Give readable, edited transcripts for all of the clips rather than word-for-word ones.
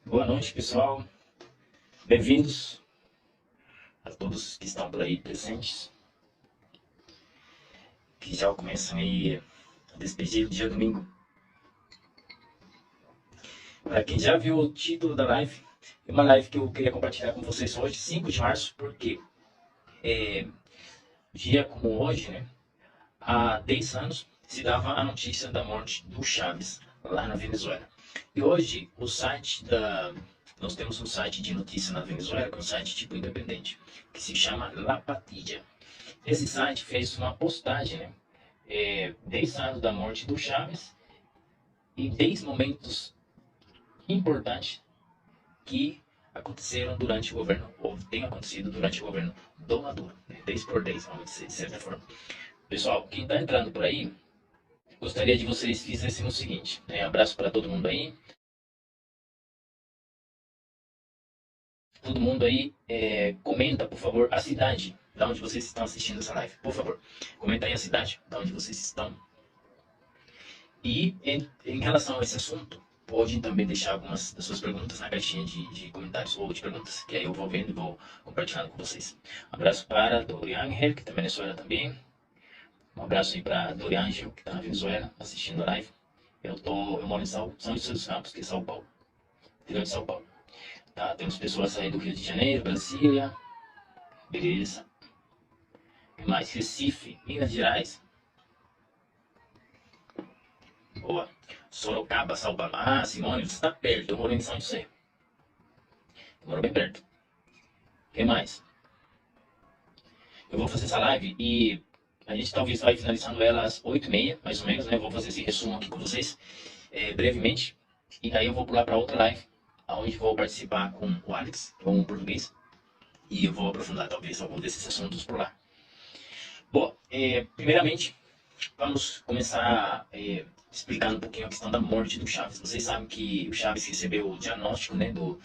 Boa noite, pessoal. Bem-vindos a todos que estão por aí presentes, que já começam aí a despedir do dia domingo. Para quem já viu o título da live, é uma live que eu queria compartilhar com vocês hoje, 5 de março, porque dia como hoje, né, há 10 anos, se dava a notícia da morte do Chaves, lá na Venezuela. E hoje, nós temos um site de notícia na Venezuela, que é um site tipo independente, que se chama La Patilla. Esse site fez uma postagem, né? 10 anos da morte do Chaves e 10 momentos importantes que aconteceram durante o governo, ou têm acontecido durante o governo do Maduro, né? 10 por 10, vamos dizer, de certa forma. Pessoal, quem está entrando por aí, gostaria de vocês fizessem o seguinte, né? Abraço para todo mundo aí. Todo mundo aí, comenta, por favor, a cidade da onde vocês estão assistindo essa live. Por favor, comenta aí a cidade da onde vocês estão. E em relação a esse assunto, pode também deixar algumas das suas perguntas na caixinha de comentários ou de perguntas, que aí eu vou vendo e vou compartilhando com vocês. Um abraço para Doriangel, que está na Venezuela também. Um abraço aí para Doriangel, que está na Venezuela, assistindo a live. Eu moro em São José dos Campos, que é São Paulo, interior de São Paulo. Tá, temos pessoas aí do Rio de Janeiro, Brasília, beleza. O que mais? Recife, Minas Gerais. Boa. Sorocaba, Salvador. Ah, Simone, você está perto. Eu moro em São José. Eu moro bem perto. O que mais? Eu vou fazer essa live e a gente talvez vai finalizando ela às 8h30, mais ou menos, né? Eu vou fazer esse resumo aqui com vocês brevemente. E daí eu vou pular para outra live, onde vou participar com o Alex, que é um português. E eu vou aprofundar talvez algum desses assuntos por lá. Bom, primeiramente, vamos começar explicando um pouquinho a questão da morte do Chaves. Vocês sabem que o Chaves recebeu o diagnóstico, né, do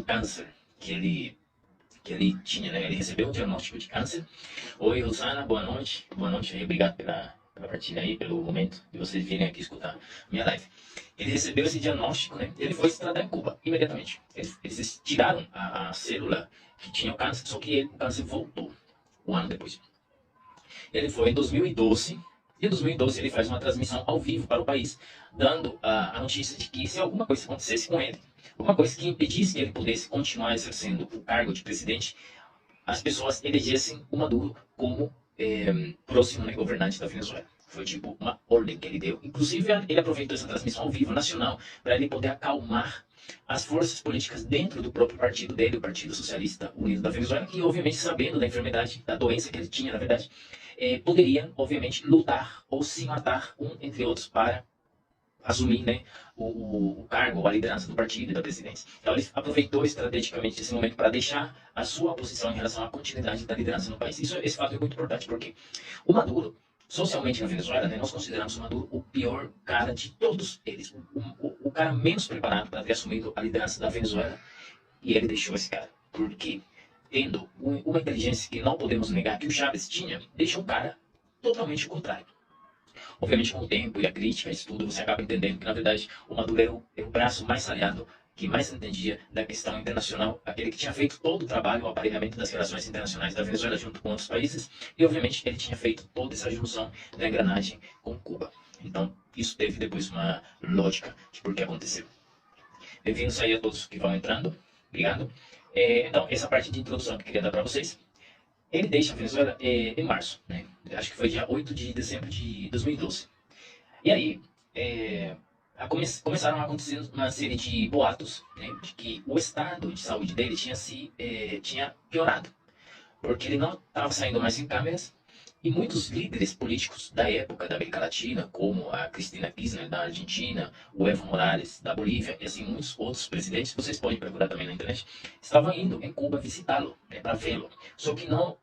câncer que ele tinha, né? Ele recebeu o diagnóstico de câncer. Oi, Rosana, boa noite. Boa noite aí, obrigado pela partilha aí, pelo momento de vocês virem aqui escutar minha live. Ele recebeu esse diagnóstico, né? Ele foi se tratar em Cuba, imediatamente. Eles tiraram a célula que tinha o câncer, só que o câncer voltou um ano depois. Ele foi em 2012, e em 2012 ele faz uma transmissão ao vivo para o país, dando a notícia de que se alguma coisa acontecesse com ele, alguma coisa que impedisse que ele pudesse continuar exercendo o cargo de presidente, as pessoas elegessem o Maduro como próximo, né, governante da Venezuela. Foi tipo uma ordem que ele deu. Inclusive, ele aproveitou essa transmissão ao vivo nacional para ele poder acalmar as forças políticas dentro do próprio partido dele, o Partido Socialista Unido da Venezuela, que obviamente sabendo da enfermidade, da doença que ele tinha, na verdade, poderiam obviamente lutar ou se matar um entre outros para assumir, né, o cargo, a liderança do partido e da presidência. Então ele aproveitou estrategicamente esse momento para deixar a sua posição em relação à continuidade da liderança no país. Esse fato é muito importante porque o Maduro, socialmente na Venezuela, né, nós consideramos o Maduro o pior cara de todos eles, o cara menos preparado para ter assumido a liderança da Venezuela, e ele deixou esse cara. Porque, tendo uma inteligência que não podemos negar que o Chávez tinha, deixou o cara totalmente o contrário. Obviamente, com o tempo e a crítica, isso tudo, você acaba entendendo que, na verdade, o Maduro era o braço mais aliado, que mais entendia da questão internacional, aquele que tinha feito todo o trabalho, o aparelhamento das relações internacionais da Venezuela junto com outros países, e, obviamente, ele tinha feito toda essa junção da engrenagem com Cuba. Então, isso teve depois uma lógica de por que aconteceu. Bem-vindos aí a todos que vão entrando. Obrigado. Então, essa parte de introdução que eu queria dar para vocês. Ele deixa a Venezuela em março, né? Acho que foi dia 8 de dezembro de 2012. E aí, começaram a acontecer uma série de boatos, né, de que o estado de saúde dele tinha piorado, porque ele não estava saindo mais em câmeras, e muitos líderes políticos da época da América Latina, como a Cristina Kirchner da Argentina, o Evo Morales da Bolívia, e assim muitos outros presidentes, vocês podem procurar também na internet, estavam indo em Cuba visitá-lo, né, para vê-lo. Só que não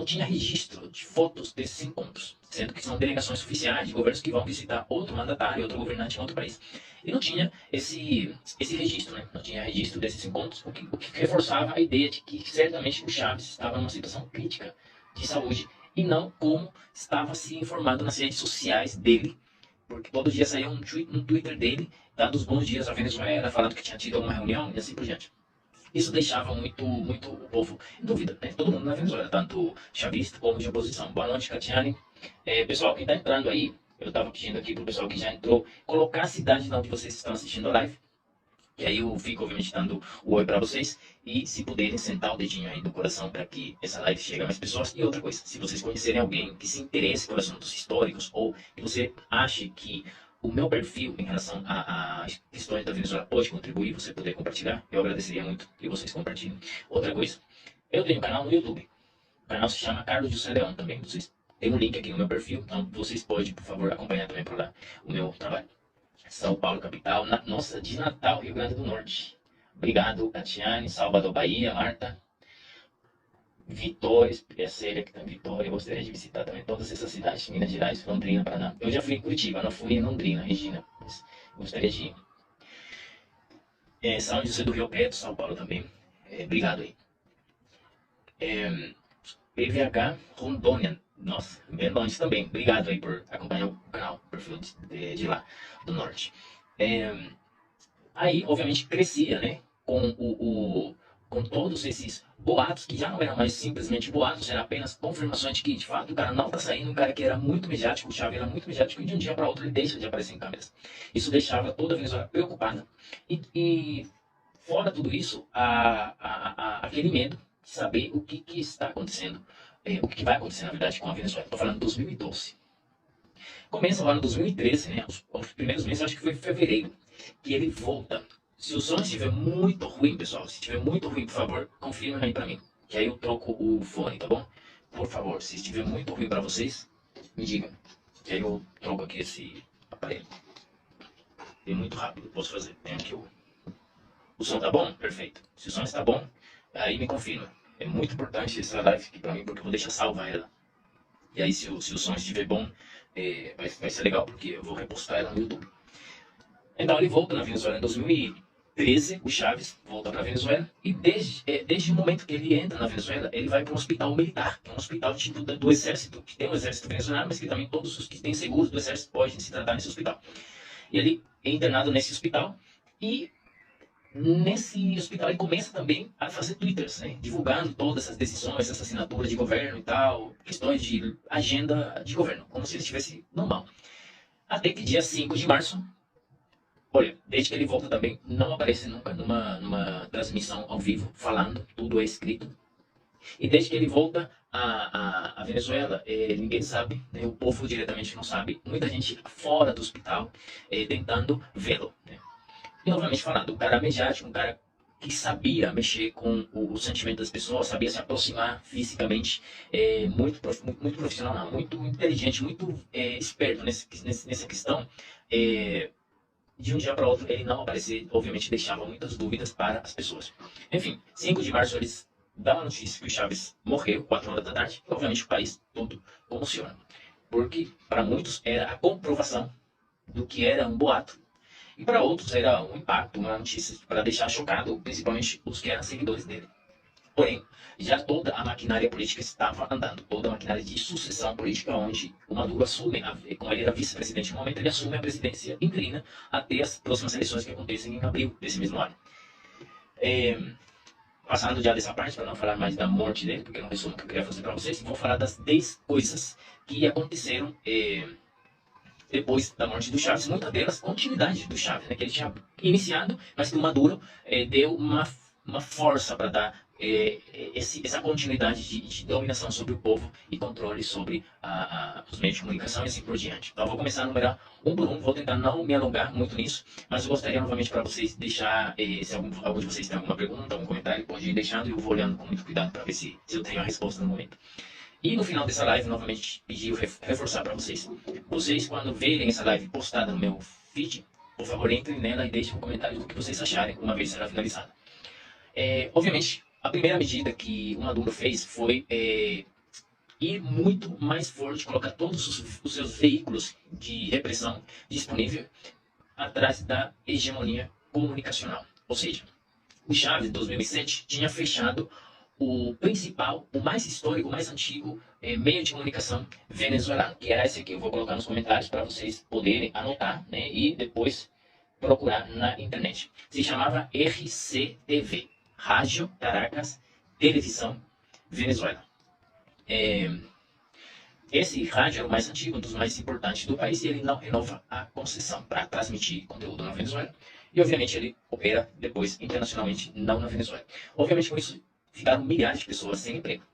tinha registro de fotos desses encontros, sendo que são delegações oficiais de governos que vão visitar outro mandatário, outro governante em outro país. E não tinha esse registro, né? Não tinha registro desses encontros, o que reforçava a ideia de que certamente o Chávez estava numa situação crítica de saúde, e não como estava se informando nas redes sociais dele, porque todo dia saía um Twitter dele, dando os bons dias à Venezuela, falando que tinha tido alguma reunião e assim por diante. Isso deixava muito o povo em dúvida, né? Todo mundo na Venezuela, tanto chavista como de oposição. Boa noite, Catiane. Pessoal, quem está entrando aí, eu estava pedindo aqui para o pessoal que já entrou, colocar a cidade de onde vocês estão assistindo a live. E aí eu fico, obviamente, dando o oi para vocês. E se puderem, sentar o dedinho aí no coração para que essa live chegue a mais pessoas. E outra coisa, se vocês conhecerem alguém que se interesse por assuntos históricos ou que você ache que o meu perfil em relação a questões da Venezuela pode contribuir, você puder compartilhar, eu agradeceria muito que vocês compartilhem. Outra coisa, eu tenho um canal no YouTube. O canal se chama Carlos José Leão também. Vocês têm um link aqui no meu perfil, então vocês podem, por favor, acompanhar também por lá o meu trabalho. São Paulo, capital. Nossa, de Natal, Rio Grande do Norte. Obrigado, Catiane. Salvador, Bahia. Marta. Vitória, Célia, que está em Vitória. Eu gostaria de visitar também todas essas cidades. Minas Gerais, Londrina, Paraná. Eu já fui em Curitiba, não fui em Londrina, Regina. Mas gostaria de ir. São José do Rio Preto, São Paulo também. Obrigado aí. PVH, Rondônia. Nossa, bem longe também. Obrigado aí por acompanhar o canal, o perfil de lá, do norte. Aí, obviamente, crescia, né? Com todos esses boatos, que já não eram mais simplesmente boatos, era apenas confirmações de que, de fato, o cara não tá saindo, um cara que era muito mediático, o Chave era muito mediático, e de um dia para outro ele deixa de aparecer em câmeras. Isso deixava toda a Venezuela preocupada. E fora tudo isso, aquele medo de saber o que está acontecendo. O que vai acontecer, na verdade, com a Venezuela. Estou falando de 2012. Começa lá no 2013, né? Os primeiros meses, acho que foi em fevereiro, que ele volta. Se o som estiver muito ruim, pessoal, se estiver muito ruim, por favor, confirma aí pra mim. Que aí eu troco o fone, tá bom? Por favor, se estiver muito ruim pra vocês, me digam. Que aí eu troco aqui esse aparelho. É muito rápido, posso fazer. Tem aqui o som tá bom? Perfeito. Se o som está bom, aí me confirma. É muito importante essa live aqui pra mim, porque eu vou deixar salva ela. E aí, se o som estiver bom, vai ser legal, porque eu vou repostar ela no YouTube. Então, ele volta na Venezuela em 2013, o Chaves volta para a Venezuela, e desde o momento que ele entra na Venezuela, ele vai para um hospital militar, que é um hospital tipo do exército, que tem o exército venezuelano, mas que também todos os que têm seguros do exército podem se tratar nesse hospital. E ele é internado nesse hospital, e nesse hospital ele começa também a fazer twitters, né? Divulgando todas essas decisões, essa assinatura de governo e tal, questões de agenda de governo, como se ele estivesse normal. Até que dia 5 de março, olha, desde que ele volta também, não aparece nunca numa transmissão ao vivo, falando, tudo é escrito. E desde que ele volta à Venezuela, ninguém sabe, né? O povo diretamente não sabe, muita gente fora do hospital tentando vê-lo, né? E novamente falando, um cara mediático, um cara que sabia mexer com o sentimento das pessoas, sabia se aproximar fisicamente, muito profissional, não, muito inteligente, muito esperto nessa questão. De um dia para outro ele não aparecer, obviamente deixava muitas dúvidas para as pessoas. Enfim, 5 de março eles dão a notícia que o Chaves morreu, 4 horas da tarde, e obviamente o país todo comociona. Porque para muitos era a comprovação do que era um boato, e para outros era um impacto, uma notícia para deixar chocado, principalmente os que eram seguidores dele. Porém, já toda a maquinária política estava andando, toda a maquinária de sucessão política, onde o Maduro assume, como ele era vice-presidente no momento, ele assume a presidência interina até as próximas eleições que acontecem em abril desse mesmo ano. Passando já dessa parte, para não falar mais da morte dele, porque é um resumo que eu queria fazer para vocês, vou falar das 10 coisas que aconteceram depois da morte do Chaves, muitas delas continuidade do Chaves, né, que ele tinha iniciado, mas que o Maduro deu uma força para dar essa continuidade de dominação sobre o povo e controle sobre os meios de comunicação e assim por diante. Então eu vou começar a numerar um por um, vou tentar não me alongar muito nisso, mas eu gostaria novamente para vocês deixar, se algum de vocês tem alguma pergunta, algum comentário, pode ir deixando e eu vou olhando com muito cuidado para ver se eu tenho a resposta no momento. E no final dessa live, novamente, pedi reforçar para vocês. Vocês, quando verem essa live postada no meu feed, por favor, entrem nela e deixem um comentário do que vocês acharem, uma vez será finalizada. Obviamente, a primeira medida que o Maduro fez foi ir muito mais forte, colocar todos os seus veículos de repressão disponível atrás da hegemonia comunicacional. Ou seja, o Chávez, em 2007, tinha fechado o principal, o mais histórico, o mais antigo meio de comunicação venezuelano, que era esse aqui. Eu vou colocar nos comentários para vocês poderem anotar, né, e depois procurar na internet. Se chamava RCTV, Rádio Caracas Televisão Venezuela. Esse rádio era o mais antigo, um dos mais importantes do país, e ele não renova a concessão para transmitir conteúdo na Venezuela. E, obviamente, ele opera depois internacionalmente, não na Venezuela. Obviamente, com isso, ficaram milhares de pessoas sem emprego.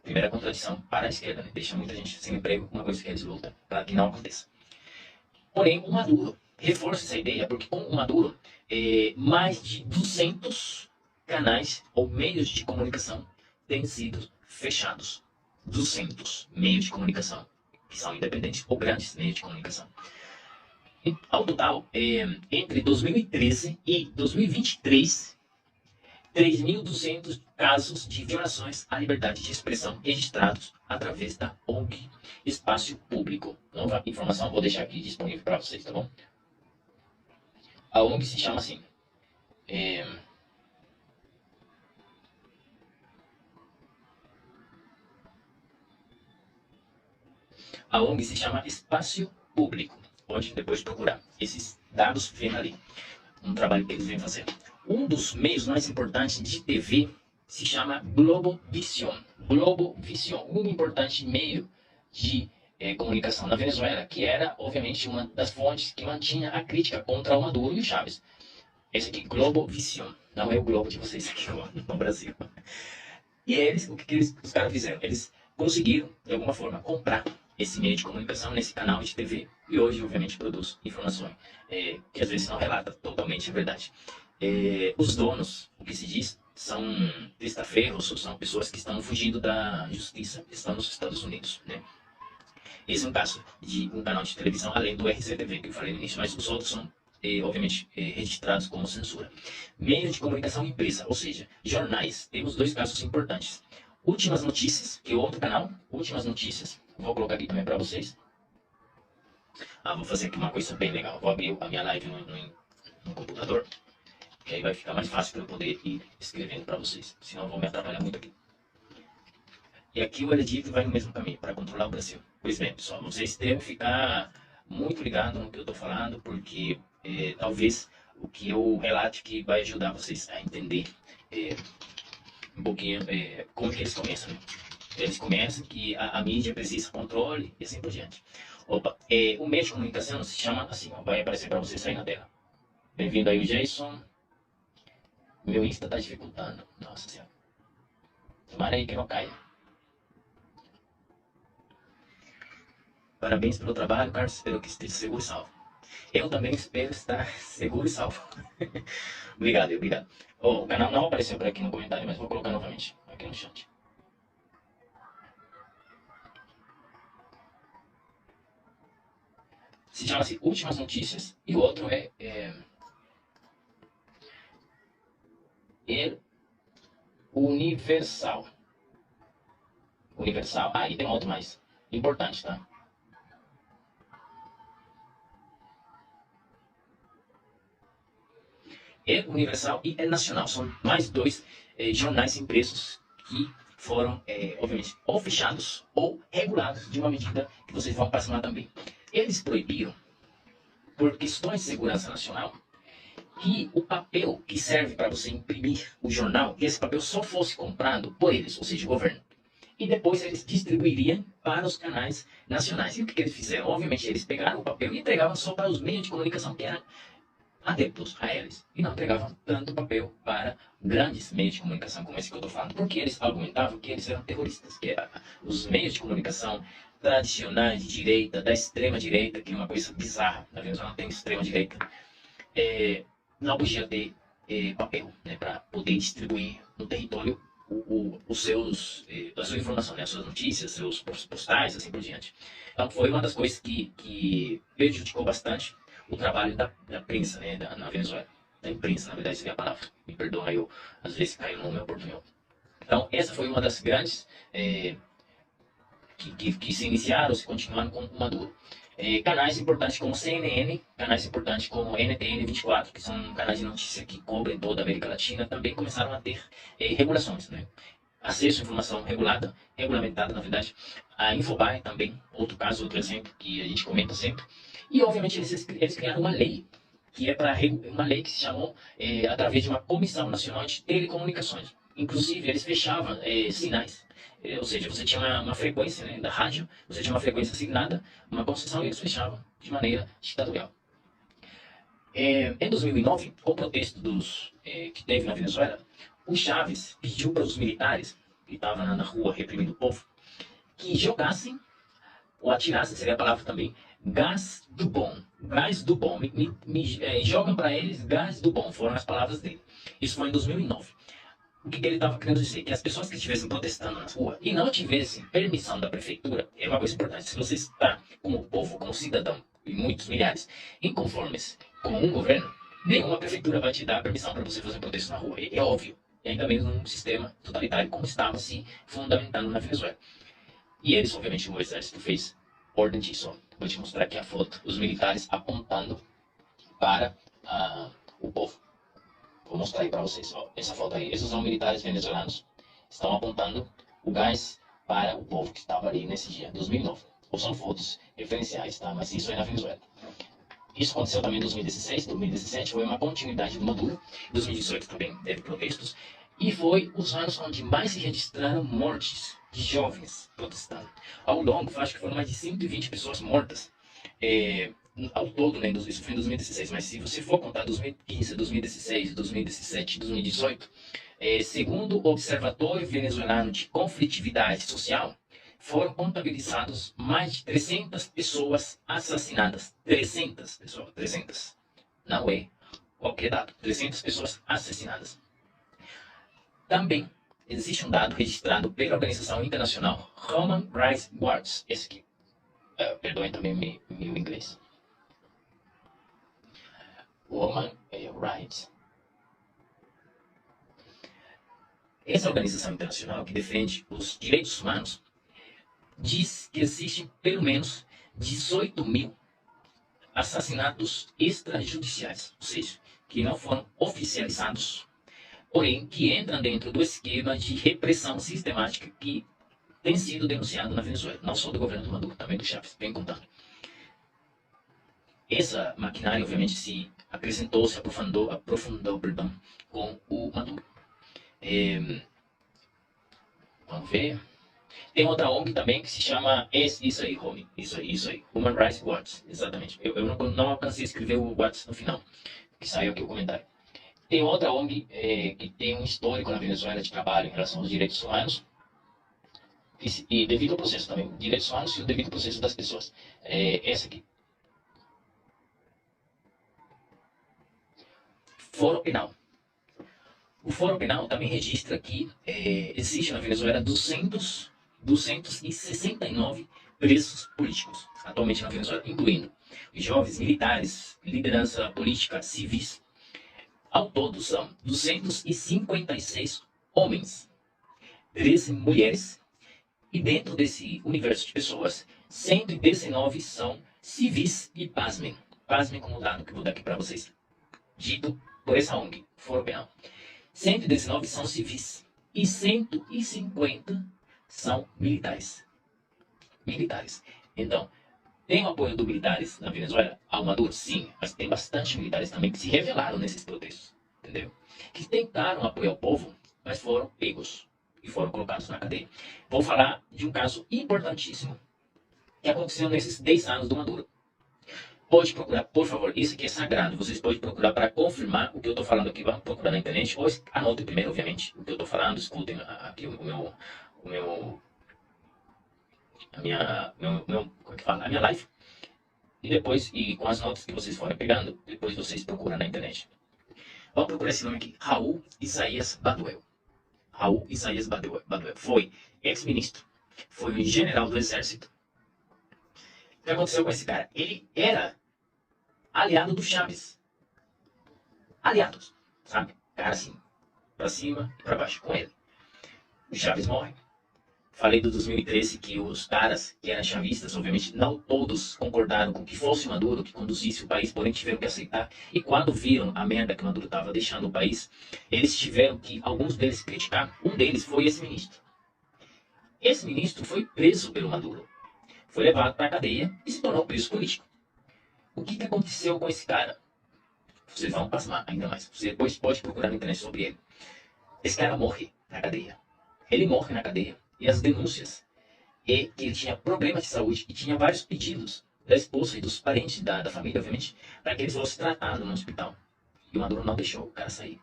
Primeira contradição para a esquerda, né? Deixa muita gente sem emprego, uma coisa que eles lutam para que não aconteça. Porém, o Maduro reforça essa ideia, porque com o Maduro, mais de 200 canais ou meios de comunicação têm sido fechados. 200 meios de comunicação que são independentes ou grandes meios de comunicação. E, ao total, entre 2013 e 2023, 3.200 casos de violações à liberdade de expressão registrados através da ONG Espaço Público. Nova informação, vou deixar aqui disponível para vocês, tá bom? A ONG se chama assim. A ONG se chama Espaço Público. Pode depois procurar. Esses dados vêm ali. Um trabalho que eles vêm fazendo. Um dos meios mais importantes de TV se chama Globovision. Globovision, um importante meio de comunicação na Venezuela, que era, obviamente, uma das fontes que mantinha a crítica contra o Maduro e o Chávez. Esse aqui, Globovision. Não é o Globo de vocês aqui no Brasil. E eles, o que os caras fizeram? Eles conseguiram, de alguma forma, comprar esse meio de comunicação nesse canal de TV, e hoje, obviamente, produz informações que às vezes não relata totalmente a verdade. Os donos, o que se diz, são testaferros, são pessoas que estão fugindo da justiça, estão nos Estados Unidos, né? Esse é um caso de um canal de televisão, além do RCTV, que eu falei no início, mas os outros são, obviamente, registrados como censura. Meio de comunicação impressa, ou seja, jornais. Temos dois casos importantes. Últimas Notícias, que é outro canal, Últimas Notícias. Vou colocar aqui também para vocês. Vou fazer aqui uma coisa bem legal. Vou abrir a minha live no computador, que aí vai ficar mais fácil para eu poder ir escrevendo para vocês. Senão eu vou me atrapalhar muito aqui. E aqui o Edito vai no mesmo caminho, para controlar o Brasil. Pois bem, pessoal, vocês devem ficar muito ligados no que eu estou falando, porque talvez o que eu relate que vai ajudar vocês a entender um pouquinho como que eles começam, né? Eles começam que a mídia precisa de controle e assim por diante. Opa, o meio de comunicação se chama assim, ó, vai aparecer para vocês aí na tela. Bem-vindo aí, o Jason. Meu Insta tá dificultando. Nossa Senhora. Tomara aí que não caia. Parabéns pelo trabalho, Carlos. Espero que esteja seguro e salvo. Eu também espero estar seguro e salvo. Obrigado, obrigado. O canal não apareceu por aqui no comentário, mas vou colocar novamente aqui no chat. Se chama-se Últimas Notícias e o outro é Universal. Universal. E tem outro mais importante, tá? Universal e Nacional. São mais dois jornais impressos que foram, obviamente, ou fechados ou regulados de uma medida que vocês vão passar lá também. Eles proibiram, por questões de segurança nacional, que o papel que serve para você imprimir o jornal, que esse papel só fosse comprado por eles, ou seja, o governo. E depois eles distribuiriam para os canais nacionais. E o que eles fizeram? Obviamente, eles pegaram o papel e entregavam só para os meios de comunicação que eram adeptos a eles. E não entregavam tanto papel para grandes meios de comunicação como esse que eu estou falando. Porque eles argumentavam que eles eram terroristas. Que os meios de comunicação tradicionais de direita, da extrema direita, que é uma coisa bizarra. Na Venezuela não tem extrema direita. Não podia ter papel, né, para poder distribuir no território a sua informação, né, as suas notícias, seus postais, assim por diante. Então foi uma das coisas que prejudicou bastante o trabalho da prensa, né, na Venezuela. Da imprensa, na verdade, seria a palavra. Me perdoa, eu às vezes caio no meu portunhol. Então essa foi uma das grandes que se iniciaram, se continuaram com o Maduro. Canais importantes como CNN, canais importantes como NTN 24, que são canais de notícia que cobrem toda a América Latina, também começaram a ter regulações, né? acesso à informação regulamentada, na verdade. A Infobae também, outro caso, outro exemplo que a gente comenta sempre. E, obviamente, eles criaram uma lei, que é para uma lei que se chamou através de uma Comissão Nacional de Telecomunicações. Inclusive, eles fechavam sinais. Ou seja, você tinha uma frequência, né, da rádio, você tinha uma frequência assignada, uma concessão, e eles fechavam de maneira ditatorial. Em 2009, com o protesto que teve na Venezuela, o Chávez pediu para os militares, que estavam na rua reprimindo o povo, que jogassem, ou atirassem, seria a palavra também, gás do bom. Gás do bom. Jogam para eles gás do bom, foram as palavras dele. Isso foi em 2009. O que ele estava querendo dizer? Que as pessoas que estivessem protestando na rua e não tivessem permissão da prefeitura, é uma coisa importante. Se você está como povo, como cidadão, e muitos milhares, inconformes com um governo, nenhuma prefeitura vai te dar permissão para você fazer um protesto na rua. É óbvio. E ainda mesmo num sistema totalitário como estava se fundamentando na Venezuela. E eles, obviamente, o exército fez ordem disso. Vou te mostrar aqui a foto. Os militares apontando para o povo. Vou mostrar aí para vocês. Ó, essa foto aí. Esses são militares venezuelanos. Estão apontando o gás para o povo que estava ali nesse dia, 2009. Ou são fotos referenciais, tá? Mas isso é na Venezuela. Isso aconteceu também em 2016, 2017 foi uma continuidade do Maduro. Em 2018 também teve protestos. E foi os anos onde mais se registraram mortes de jovens protestando. Ao longo, acho que foram mais de 120 pessoas mortas. Ao todo, né, isso foi em 2016, mas se você for contar 2015, 2016, 2017, 2018, segundo o Observatório Venezuelano de Conflitividade Social, foram contabilizados mais de 300 pessoas assassinadas. 300 pessoas, 300. Não é qualquer dado. 300 pessoas assassinadas. Também existe um dado registrado pela organização internacional Human Rights Watch. Esse aqui. Perdoem também meu inglês. Human Rights. Essa organização internacional que defende os direitos humanos diz que existem pelo menos 18 mil assassinatos extrajudiciais, ou seja, que não foram oficializados, porém que entram dentro do esquema de repressão sistemática que tem sido denunciado na Venezuela, não só do governo do Maduro, também do Chávez, bem contando. Essa maquinária, obviamente, se aprofundou, perdão, com o Maduro. Vamos ver. Tem outra ONG também que se chama isso aí, Human Rights Watch, exatamente. Eu não alcancei a escrever o Watch no final, que saiu aqui o comentário. Tem outra ONG que tem um histórico na Venezuela de trabalho em relação aos direitos humanos, e devido ao processo também, direitos humanos e o devido processo das pessoas. Essa aqui. Fórum Penal. O Fórum Penal também registra que existe na Venezuela 269 presos políticos, atualmente na Venezuela, incluindo jovens militares, liderança política, civis. Ao todo são 256 homens, 13 mulheres, e dentro desse universo de pessoas, 119 são civis e pasmem. Pasmem como dado que eu vou dar aqui para vocês, dito por essa ONG, Fórum Penal. 119 são civis e 150 são militares. Então, tem o apoio dos militares na Venezuela ao Maduro? Sim, mas tem bastante militares também que se revelaram nesses protestos, entendeu? Que tentaram apoiar o povo, mas foram pegos e foram colocados na cadeia. Vou falar de um caso importantíssimo que aconteceu nesses 10 anos do Maduro. Pode procurar, por favor, isso aqui é sagrado. Vocês podem procurar para confirmar o que eu estou falando aqui. Vão procurar na internet, ou anotem primeiro, obviamente, o que eu estou falando. Escutem aqui a minha live. E depois, com as notas que vocês forem pegando, depois vocês procuram na internet. Vamos procurar esse nome aqui. Raul Isaías Baduel. Raul Isaías Baduel. Foi ex-ministro. Foi um general do exército. O que aconteceu com esse cara? Ele era aliado do Chávez. Aliados, sabe? Cara assim, pra cima e pra baixo com ele. O Chávez morre. Falei do 2013 que os caras que eram chavistas, obviamente, não todos concordaram com que fosse Maduro que conduzisse o país, porém tiveram que aceitar. E quando viram a merda que Maduro estava deixando o país, eles tiveram que, alguns deles, criticar. Um deles foi esse ministro. Esse ministro foi preso pelo Maduro. Foi levado para a cadeia e se tornou preso político. O que aconteceu com esse cara? Vocês vão pasmar ainda mais. Você depois pode procurar na internet sobre ele. Esse cara morre na cadeia. Ele morre na cadeia. E as denúncias é que ele tinha problemas de saúde e tinha vários pedidos da esposa e dos parentes da família, obviamente, para que ele fosse tratado no hospital. E o Maduro não deixou o cara sair.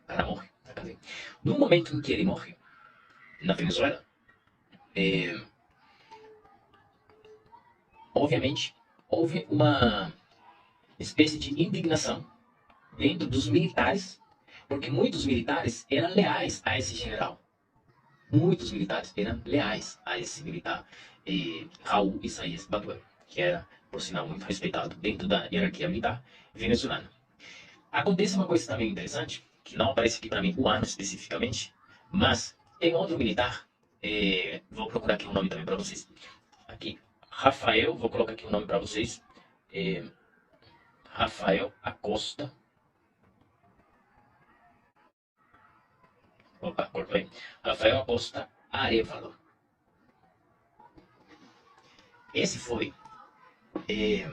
O cara morre na cadeia. No momento em que ele morre na Venezuela, obviamente, houve uma espécie de indignação dentro dos militares, porque muitos militares eram leais a esse general. Muitos militares eram leais a esse militar, Raul Isaías Baduel, que era, por sinal, muito respeitado dentro da hierarquia militar venezuelana. Acontece uma coisa também interessante, que não aparece aqui para mim o ano especificamente, mas tem outro militar, vou procurar aqui um nome também para vocês. Aqui, Rafael, vou colocar aqui um nome para vocês. Rafael Acosta. Opa, cortou aí. Rafael Acosta Arevalo. Esse foi. Ele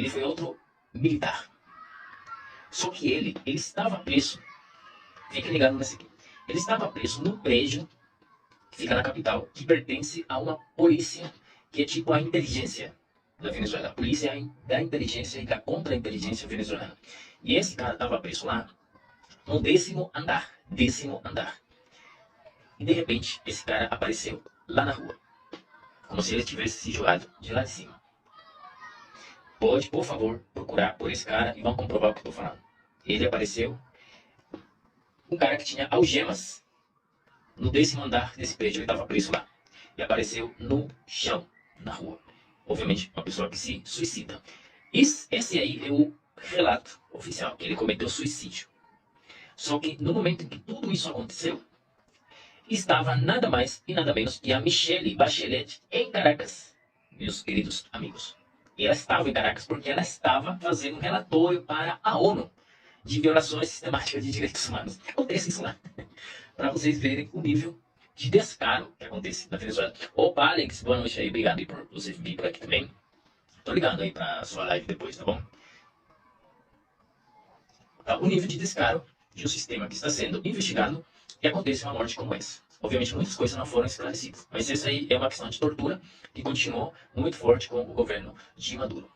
foi outro militar. Só que ele estava preso. Fique ligado nesse aqui. Ele estava preso num prédio que fica na capital, que pertence a uma polícia que é tipo a inteligência da Venezuela. A polícia da inteligência e da contra-inteligência venezuelana. E esse cara estava preso lá no 10º andar. 10º andar. E de repente, esse cara apareceu lá na rua. Como se ele tivesse se jogado de lá de cima. Pode, por favor, procurar por esse cara e vão comprovar o que eu estou falando. Ele apareceu. Um cara que tinha algemas no 10º andar desse prédio. Ele estava preso lá. E apareceu no chão, na rua. Obviamente, uma pessoa que se suicida. Esse aí é o relato oficial, que ele cometeu suicídio. Só que no momento em que tudo isso aconteceu, estava nada mais e nada menos que a Michelle Bachelet em Caracas, meus queridos amigos. E ela estava em Caracas porque ela estava fazendo um relatório para a ONU de violações sistemáticas de direitos humanos. Acontece isso lá. Para vocês verem o nível de descaro que acontece na Venezuela. Opa, Alex, boa noite aí. Obrigado aí por você vir por aqui também. Tô ligando aí pra sua live depois, tá bom? Tá, o nível de descaro de um sistema que está sendo investigado e acontece uma morte como essa. Obviamente muitas coisas não foram esclarecidas, mas essa aí é uma questão de tortura que continuou muito forte com o governo de Maduro.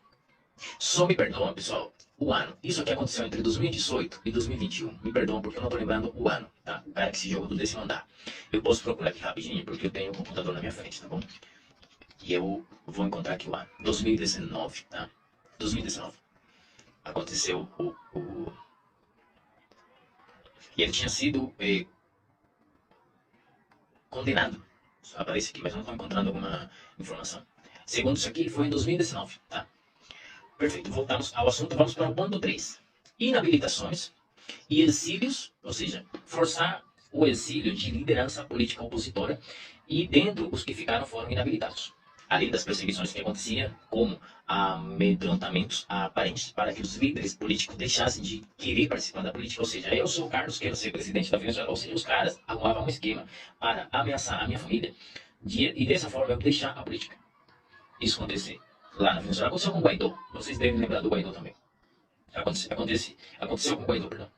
Só me perdoam, pessoal, o ano. Isso aqui aconteceu entre 2018 e 2021. Me perdoam porque eu não estou lembrando o ano, tá? O cara que se jogou do 10º andar. Eu posso procurar aqui rapidinho porque eu tenho o computador na minha frente, tá bom? E eu vou encontrar aqui o ano. 2019, tá? 2019. Aconteceu E ele tinha sido condenado. Só aparece aqui, mas não estou encontrando alguma informação. Segundo isso aqui, foi em 2019, tá? Perfeito, voltamos ao assunto, vamos para o ponto 3. Inabilitações e exílios, ou seja, forçar o exílio de liderança política opositora e dentro os que ficaram foram inabilitados. Além das perseguições que aconteciam, como amedrontamentos aparentes para que os líderes políticos deixassem de querer participar da política, ou seja, eu sou o Carlos, quero ser presidente da Venezuela, ou seja, os caras arrumavam um esquema para ameaçar a minha família e dessa forma eu deixar a política. Isso acontecer lá na Venezuela aconteceu com o Guaidó, vocês devem lembrar do Guaidó também. Aconteceu com o Guaidó, perdão.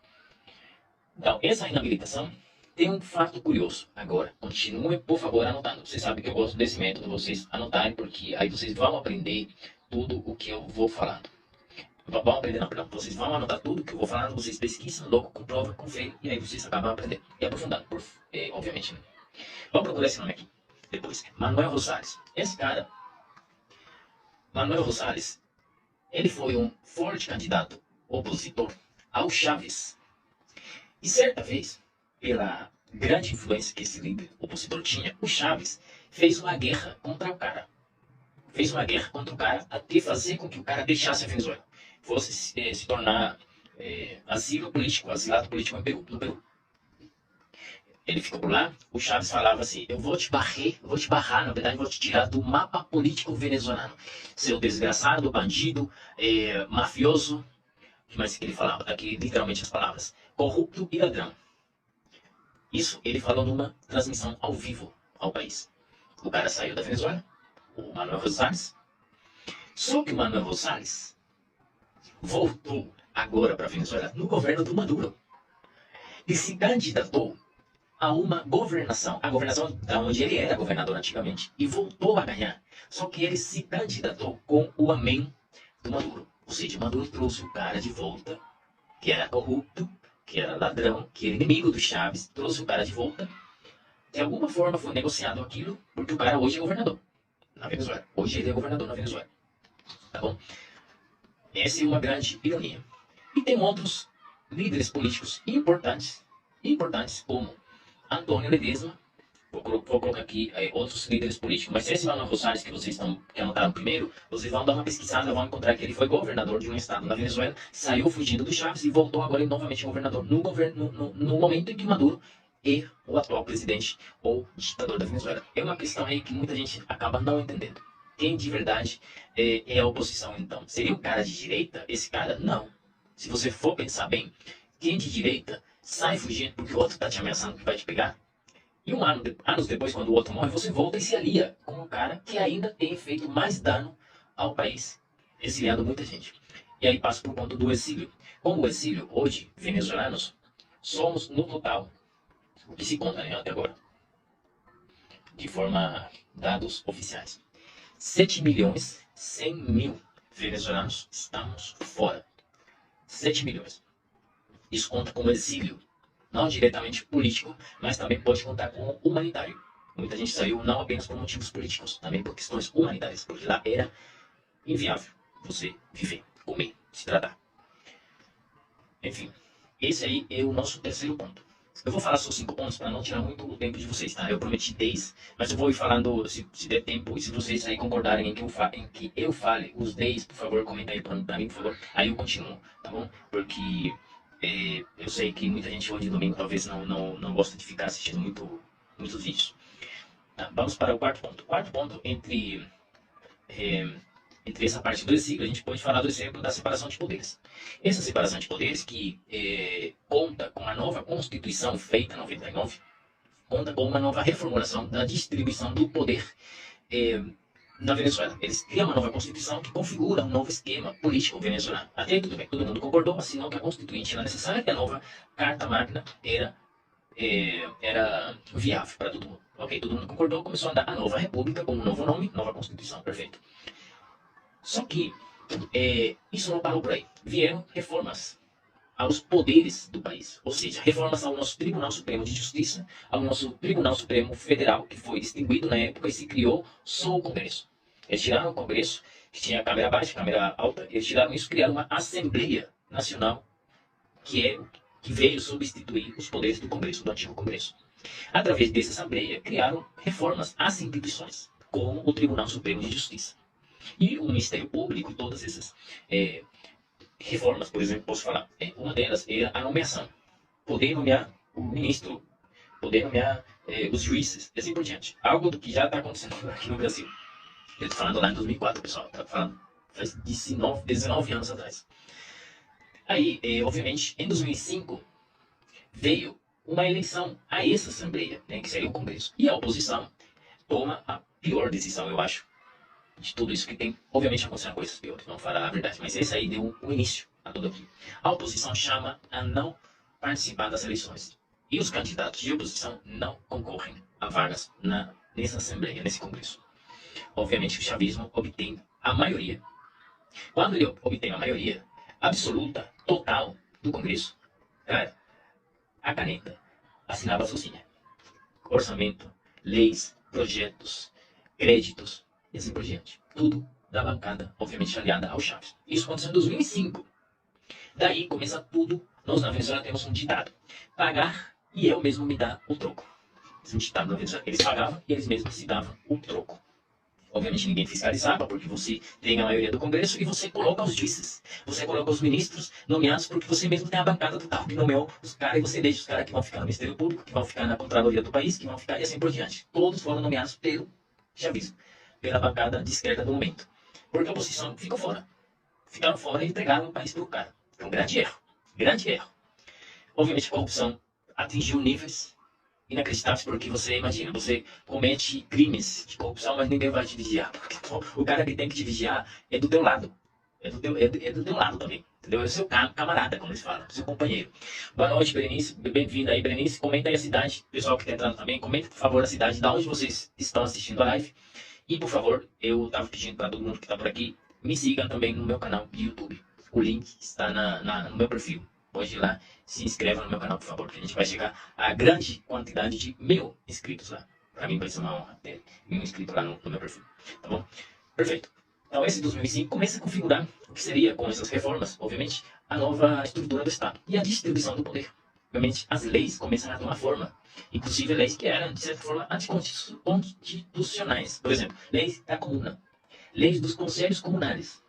Então, essa inabilitação tem um fato curioso. Agora, continuem, por favor, anotando. Vocês sabem que eu gosto desse método, vocês anotarem, porque aí vocês vão aprender tudo o que eu vou falando. Vão aprender, não, perdão. Vocês vão anotar tudo o que eu vou falando, vocês pesquisam, logo comprovam, conferem, e aí vocês acabam aprendendo. E aprofundando, obviamente. Né? Vamos procurar esse nome aqui. Depois, Manuel Rosales. Esse cara, Manuel Rosales, ele foi um forte candidato opositor ao Chávez. E certa vez, pela grande influência que esse líder opositor tinha, o Chávez fez uma guerra contra o cara. Fez uma guerra contra o cara até fazer com que o cara deixasse a Venezuela. Fosse se tornar asilado político no Peru. Ele ficou por lá, o Chaves falava assim, eu vou te barrar, na verdade vou te tirar do mapa político venezuelano. Seu desgraçado, bandido, mafioso, o que mais que ele falava? Tá aqui literalmente as palavras, corrupto e ladrão. Isso ele falou numa transmissão ao vivo ao país. O cara saiu da Venezuela, o Manuel Rosales, só que o Manuel Rosales voltou agora para a Venezuela no governo do Maduro e se candidatou a uma governação, a governação da onde ele era governador antigamente, e voltou a ganhar. Só que ele se candidatou com o amém do Maduro. Ou seja, Maduro trouxe o cara de volta, que era corrupto, que era ladrão, que era inimigo do Chaves, trouxe o cara de volta. De alguma forma foi negociado aquilo, porque o cara hoje é governador na Venezuela. Hoje ele é governador na Venezuela. Tá bom? Essa é uma grande ironia. E tem outros líderes políticos importantes como Antônio Ledesma, vou colocar aqui outros líderes políticos, mas esse Manuel Rosales que vocês que anotaram primeiro, vocês vão dar uma pesquisada, vão encontrar que ele foi governador de um estado na Venezuela, saiu fugindo do Chaves e voltou agora novamente governador no momento em que Maduro é o atual presidente ou ditador da Venezuela. É uma questão aí que muita gente acaba não entendendo. Quem de verdade é a oposição então? Seria um cara de direita? Esse cara? Não. Se você for pensar bem, quem de direita sai fugindo porque o outro está te ameaçando que vai te pegar. E anos depois, quando o outro morre, você volta e se alia com um cara que ainda tem feito mais dano ao país, exiliando muita gente. E aí passa para o ponto do exílio. Como o exílio, hoje, venezuelanos, somos no total, o que se conta até agora, de forma dados oficiais, 7.100.000 venezuelanos estamos fora. 7 milhões. Isso conta como exílio, não diretamente político, mas também pode contar como humanitário. Muita gente saiu não apenas por motivos políticos, também por questões humanitárias, porque lá era inviável você viver, comer, se tratar. Enfim, esse aí é o nosso terceiro ponto. Eu vou falar só 5 pontos para não tirar muito o tempo de vocês, tá? Eu prometi 10, mas eu vou ir falando se der tempo, e se vocês aí concordarem em que eu fale os 10, por favor, comenta aí para mim, por favor. Aí eu continuo, tá bom? Porque eu sei que muita gente hoje de domingo talvez não gosta de ficar assistindo muitos vídeos. Tá, vamos para o quarto ponto. O quarto ponto, entre essa parte do exílio, a gente pode falar do exemplo da separação de poderes. Essa separação de poderes que conta com a nova Constituição feita em 99, conta com uma nova reformulação da distribuição do poder na Venezuela. Eles criam uma nova Constituição que configura um novo esquema político venezuelano. Até aí tudo bem, todo mundo concordou, assinou que a Constituinte era necessária, que a nova Carta Magna era viável para todo mundo. Ok, todo mundo concordou, começou a andar a nova República com um novo nome, nova Constituição, perfeito. Só que isso não parou por aí. Vieram reformas aos poderes do país. Ou seja, reformas ao nosso Tribunal Supremo de Justiça, ao nosso Tribunal Supremo Federal, que foi distribuído na época e se criou só o Congresso. Eles tiraram o Congresso, que tinha câmera baixa, câmera alta, eles tiraram isso e criaram uma Assembleia Nacional, que veio substituir os poderes do Congresso, do antigo Congresso. Através dessa Assembleia, criaram reformas às instituições, como o Tribunal Supremo de Justiça. E o Ministério Público e todas essas reformas, por exemplo, posso falar, uma delas é a nomeação. Poder nomear o ministro, poder nomear os juízes, e assim por diante. Algo do que já está acontecendo aqui no Brasil. Eu estou falando lá em 2004, pessoal. Estou falando faz 19 anos atrás. Aí, obviamente, em 2005, veio uma eleição a essa Assembleia, que seria o Congresso. E a oposição toma a pior decisão, eu acho, de tudo isso, que tem, obviamente, acontecendo coisas piores, vamos falar a verdade, mas esse aí deu um início a tudo aquilo. A oposição chama a não participar das eleições. E os candidatos de oposição não concorrem a vagas nessa Assembleia, nesse Congresso. Obviamente, o chavismo obtém a maioria. Quando ele obtém a maioria absoluta, total, do Congresso, cara, a caneta assinava sozinha. Orçamento, leis, projetos, créditos, e assim por diante. Tudo da bancada, obviamente, aliada ao Chaves. Isso aconteceu em 2005. Daí começa tudo. Nós na Venezuela temos um ditado: pagar e eu mesmo me dar o troco. Esse ditado na Venezuela. Eles pagavam e eles mesmos se davam o troco. Obviamente ninguém fiscalizava, porque você tem a maioria do Congresso e você coloca os juízes. Você coloca os ministros nomeados porque você mesmo tem a bancada total que nomeou os caras e você deixa os caras que vão ficar no Ministério Público, que vão ficar na Contraloria do país, que vão ficar e assim por diante. Todos foram nomeados pelo chavismo, pela bancada de esquerda do momento. Porque a oposição ficou fora. Ficaram fora e entregaram o país para o cara. Foi um grande erro. Grande erro. Obviamente a corrupção atingiu níveis inacreditáveis, porque você imagina, você comete crimes de corrupção, mas ninguém vai te vigiar, porque o cara que tem que te vigiar é do teu lado, é do teu lado também, entendeu? É o seu camarada, como eles falam, seu companheiro. Boa noite, Berenice, bem-vinda aí, Berenice. Comenta aí a cidade, pessoal que está entrando também, comenta por favor a cidade, da onde vocês estão assistindo a live, e por favor, eu estava pedindo para todo mundo que está por aqui, me sigam também no meu canal de YouTube, o link está no meu perfil. Pode ir lá, se inscreva no meu canal, por favor, que a gente vai chegar a grande quantidade de 1000 inscritos lá. Pra mim vai ser uma honra ter 1000 inscritos lá no meu perfil, tá bom? Perfeito. Então esse 2005 começa a configurar o que seria, com essas reformas, obviamente, a nova estrutura do Estado e a distribuição do poder. Obviamente, as leis começam a tomar forma, inclusive leis que eram, de certa forma, anticonstitucionais. Por exemplo, leis da comuna, leis dos conselhos comunais.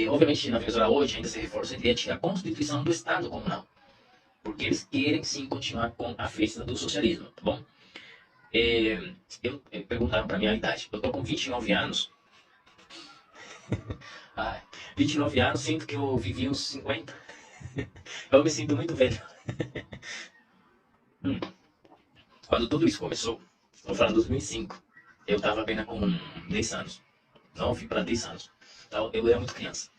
Obviamente, na Venezuela hoje ainda se reforça a ideia de a Constituição do Estado comunal, porque eles querem sim continuar com a festa do socialismo, tá bom? Perguntaram para minha idade, eu tô com 29 anos, 29 anos, sinto que eu vivi uns 50, eu me sinto muito velho. Quando tudo isso começou, estou falando de 2005, eu estava apenas com 10 anos, 9 para 10 anos. Então, eu era muito criança.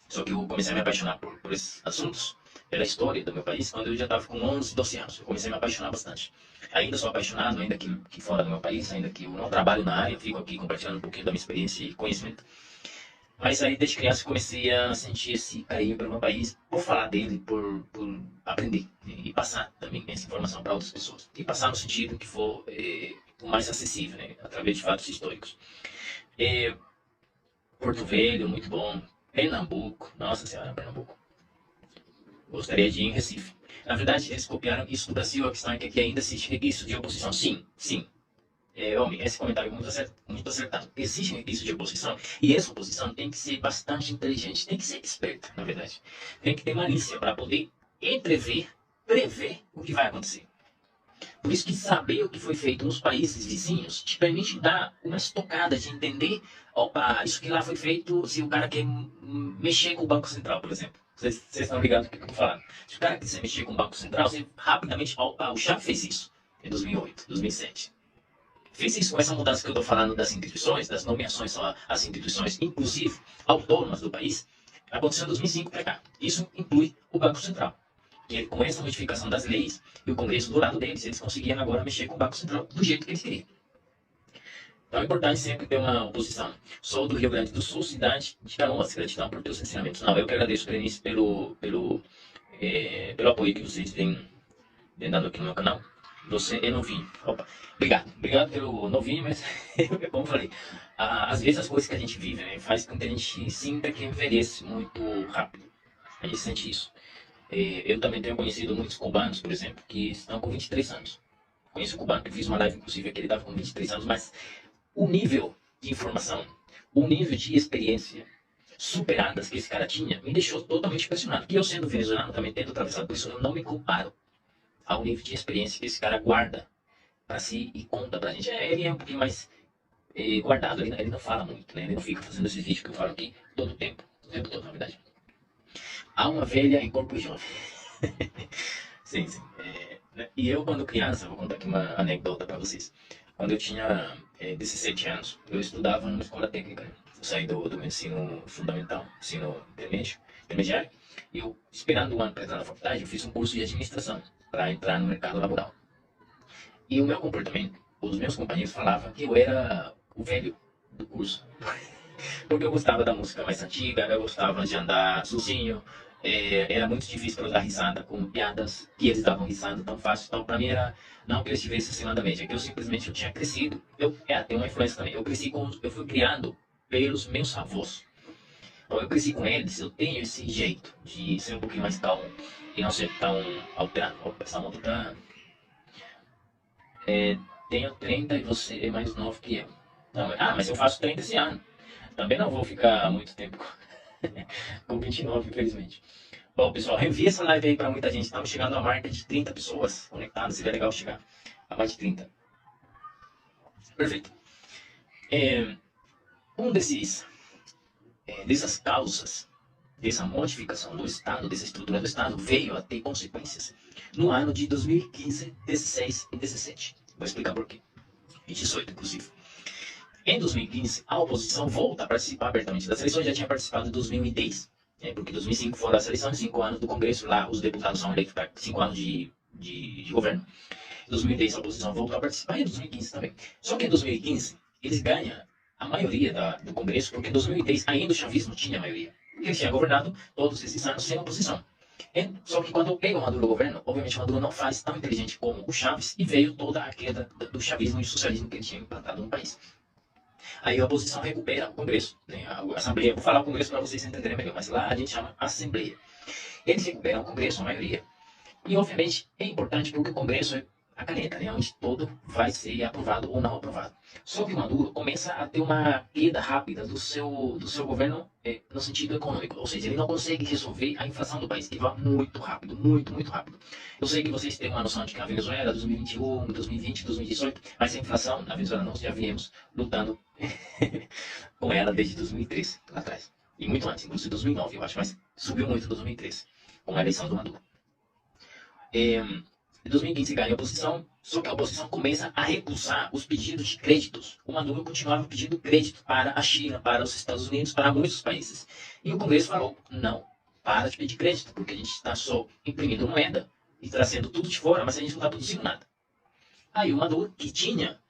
Só que eu comecei a me apaixonar por esses assuntos, pela história do meu país, quando eu já estava com 11, 12 anos. Eu comecei a me apaixonar bastante. Ainda sou apaixonado, ainda que fora do meu país, ainda que eu não trabalho na área, fico aqui compartilhando um pouquinho da minha experiência e conhecimento. Mas aí, desde criança, eu comecei a sentir esse carinho pelo meu país, por falar dele, por aprender e passar também essa informação para outras pessoas. E passar no sentido que for o mais acessível, né, através de fatos históricos. Porto Velho, muito bom. Pernambuco, nossa senhora, Pernambuco. Gostaria de ir em Recife. Na verdade, eles copiaram isso do Brasil. A questão é que aqui ainda existe requisito de oposição. Sim, sim. Homem, esse comentário é muito acertado. Existe requisito de oposição. E essa oposição tem que ser bastante inteligente. Tem que ser esperta, na verdade. Tem que ter malícia para poder prever o que vai acontecer. Por isso que saber o que foi feito nos países vizinhos te permite dar uma estocada de entender, opa, isso que lá foi feito se o cara quer mexer com o Banco Central, por exemplo. Vocês estão ligados com o que eu estou falando. Se o cara quiser mexer com o Banco Central, você rapidamente, opa, o Chave fez isso em 2008, 2007. Fez isso com essa mudança que eu estou falando das instituições, das nomeações às instituições, inclusive autônomas do país, aconteceu em 2005 para cá. Isso inclui o Banco Central. Que com essa modificação das leis e o Congresso do lado deles, eles conseguiam agora mexer com o Banco Central do jeito que eles queriam. Então é importante sempre ter uma oposição. Sou do Rio Grande do Sul, cidade de Canoas. Gratidão por teus ensinamentos. Não, eu que agradeço, Berenice, pelo apoio que vocês vêm dando aqui no meu canal. Você é novinho. Opa, obrigado pelo novinho, mas como eu falei, às vezes as coisas que a gente vive, né, faz com que a gente sinta que envelhece muito rápido. A gente sente isso. Eu também tenho conhecido muitos cubanos, por exemplo, que estão com 23 anos. Conheço um cubano que fiz uma live, inclusive, que ele estava com 23 anos, mas o nível de informação, o nível de experiência superadas que esse cara tinha, me deixou totalmente impressionado. E eu, sendo venezuelano, também tendo atravessado por isso, eu não me comparo ao nível de experiência que esse cara guarda para si e conta pra gente. Ele é um pouquinho mais guardado, ele não fala muito, né? Ele não fica fazendo esses vídeos que eu falo aqui todo o tempo todo, na verdade. Alma velha em corpo jovem. Sim, sim. E eu, quando criança, vou contar aqui uma anedota para vocês. Quando eu tinha 17 anos, eu estudava numa escola técnica. Eu saí do meu ensino fundamental, ensino intermediário, e eu, esperando um ano para entrar na faculdade, eu fiz um curso de administração para entrar no mercado laboral. E o meu comportamento, os meus companheiros falavam que eu era o velho do curso. Porque eu gostava da música mais antiga, eu gostava de andar sozinho, era muito difícil para eu dar risada com piadas que eles davam risada tão fácil. Então, para mim, era não que eu estivesse acima da média, que eu simplesmente tinha crescido. Tem uma influência também. Eu fui criado pelos meus avós. Então, eu cresci com eles, eu tenho esse jeito de ser um pouquinho mais calmo e não ser tão alterado. Opa, essa moto tá... tenho 30 e você é mais novo que eu. Não, mas eu faço 30 esse ano. Também não vou ficar muito tempo com 29, infelizmente. Bom, pessoal, envia essa live aí para muita gente. Estamos chegando a marca de 30 pessoas conectadas. Seria legal chegar a mais de 30. Perfeito. Um dessas causas, dessa modificação do Estado, dessa estrutura do Estado, veio a ter consequências no ano de 2015, 16 e 17. Vou explicar por quê. E 18, inclusive. Em 2015, a oposição volta a participar abertamente das eleições. Já tinha participado em 2010, porque em 2005 foram as eleições, 5 anos do Congresso, lá os deputados são eleitos para 5 anos de governo. Em 2010 a oposição voltou a participar e em 2015 também. Só que em 2015 eles ganham a maioria do Congresso, porque em 2010 ainda o chavismo tinha maioria. Porque eles tinham governado todos esses anos sem oposição. Só que quando pega o Maduro no governo, obviamente o Maduro não faz tão inteligente como o Chaves e veio toda a queda do chavismo e do socialismo que ele tinha implantado no país. Aí a oposição recupera o Congresso, né, a Assembleia. Vou falar o Congresso para vocês entenderem melhor, mas lá a gente chama Assembleia. Eles recuperam o Congresso, a maioria. E obviamente é importante porque o Congresso é a caneta, né, onde todo vai ser aprovado ou não aprovado. Só que o Maduro começa a ter uma queda rápida do seu governo no sentido econômico. Ou seja, ele não consegue resolver a inflação do país, que vai muito rápido, muito, muito rápido. Eu sei que vocês têm uma noção de que a Venezuela, 2021, 2020, 2018, mas a inflação na Venezuela nós já viemos lutando com ela desde 2013, lá atrás. E muito antes, inclusive 2009, eu acho, mas subiu muito em 2013, com a eleição do Maduro. Em 2015 ganha a oposição, só que a oposição começa a recusar os pedidos de créditos. O Maduro continuava pedindo crédito para a China, para os Estados Unidos, para muitos países. E o Congresso falou, não, para de pedir crédito, porque a gente está só imprimindo moeda e trazendo tudo de fora, mas a gente não está produzindo nada. Aí o Maduro, que tinha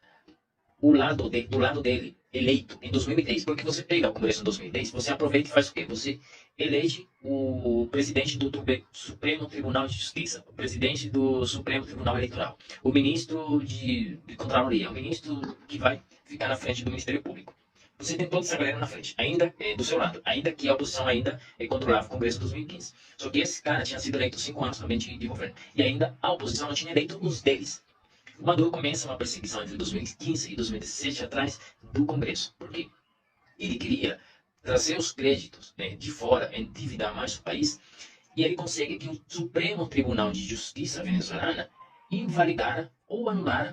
do lado dele eleito em 2010, porque você pega o Congresso em 2010, você aproveita e faz o quê? Você elege o presidente do Supremo Tribunal de Justiça, o presidente do Supremo Tribunal Eleitoral, o ministro de Contraloria, o ministro que vai ficar na frente do Ministério Público. Você tem toda essa galera na frente, ainda do seu lado, ainda que a oposição ainda controlava o Congresso em 2015. Só que esse cara tinha sido eleito 5 anos também de governo, e ainda a oposição não tinha eleito os deles. O Maduro começa uma perseguição entre 2015 e 2017 atrás do Congresso. Por quê? Ele queria trazer os créditos de fora, endividar mais o país, e ele consegue que o Supremo Tribunal de Justiça venezuelana invalidara ou anulara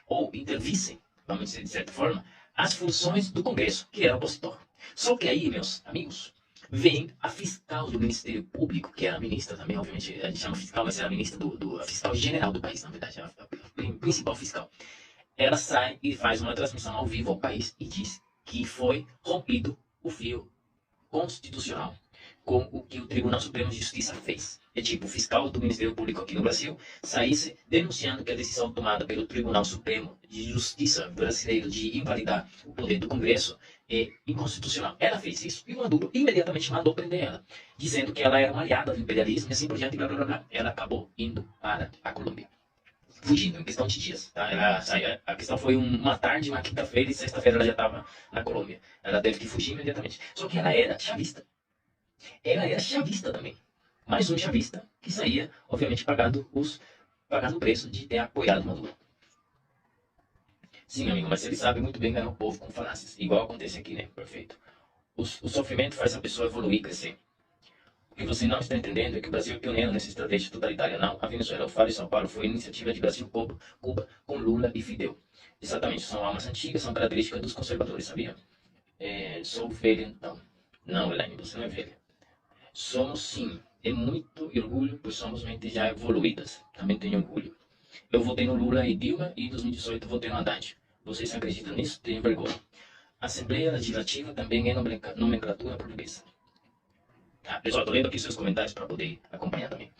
ou intervisse, vamos dizer de certa forma, as funções do Congresso, que era opositor. Só que aí, meus amigos, vem a fiscal do Ministério Público, que era a ministra também, obviamente, a gente chama fiscal, mas era a ministra a fiscal general do país, na verdade, a principal fiscal. Ela sai e faz uma transmissão ao vivo ao país e diz que foi rompido o fio constitucional com o que o Tribunal Supremo de Justiça fez. É tipo, o fiscal do Ministério Público aqui no Brasil saísse denunciando que a decisão tomada pelo Tribunal Supremo de Justiça brasileiro de invalidar o poder do Congresso é inconstitucional. Ela fez isso e o Maduro imediatamente mandou prender ela, dizendo que ela era uma aliada do imperialismo e assim por diante, blá, blá, blá. Ela acabou indo para a Colômbia. Fugindo, em questão de dias. Tá? A questão foi uma tarde, uma quinta-feira e sexta-feira ela já estava na Colômbia. Ela teve que fugir imediatamente. Só que ela era chavista. Ela era chavista também. Mais um chavista que saía, obviamente, pagando o preço de ter apoiado Maduro. Sim, amigo, mas ele sabe muito bem ganhar o povo com falácias. Igual acontece aqui, né? Perfeito. O sofrimento faz a pessoa evoluir e crescer. O que você não está entendendo é que o Brasil é pioneiro nessa estratégia totalitária. Não, a Venezuela, eu falo em São Paulo, foi iniciativa de Brasil, Cuba, com Lula e Fidel. Exatamente, são almas antigas, são características dos conservadores, sabia? Sou velha então. Não, Elaine, você não é velha. Somos sim, é muito orgulho, pois somos mentes já evoluídas. Também tenho orgulho. Eu votei no Lula e Dilma e em 2018 votei no Haddad. Vocês acreditam nisso? Tenho vergonha. Assembleia Legislativa também é nomenclatura portuguesa. Tá, pessoal, estou lendo aqui seus comentários para poder acompanhar também.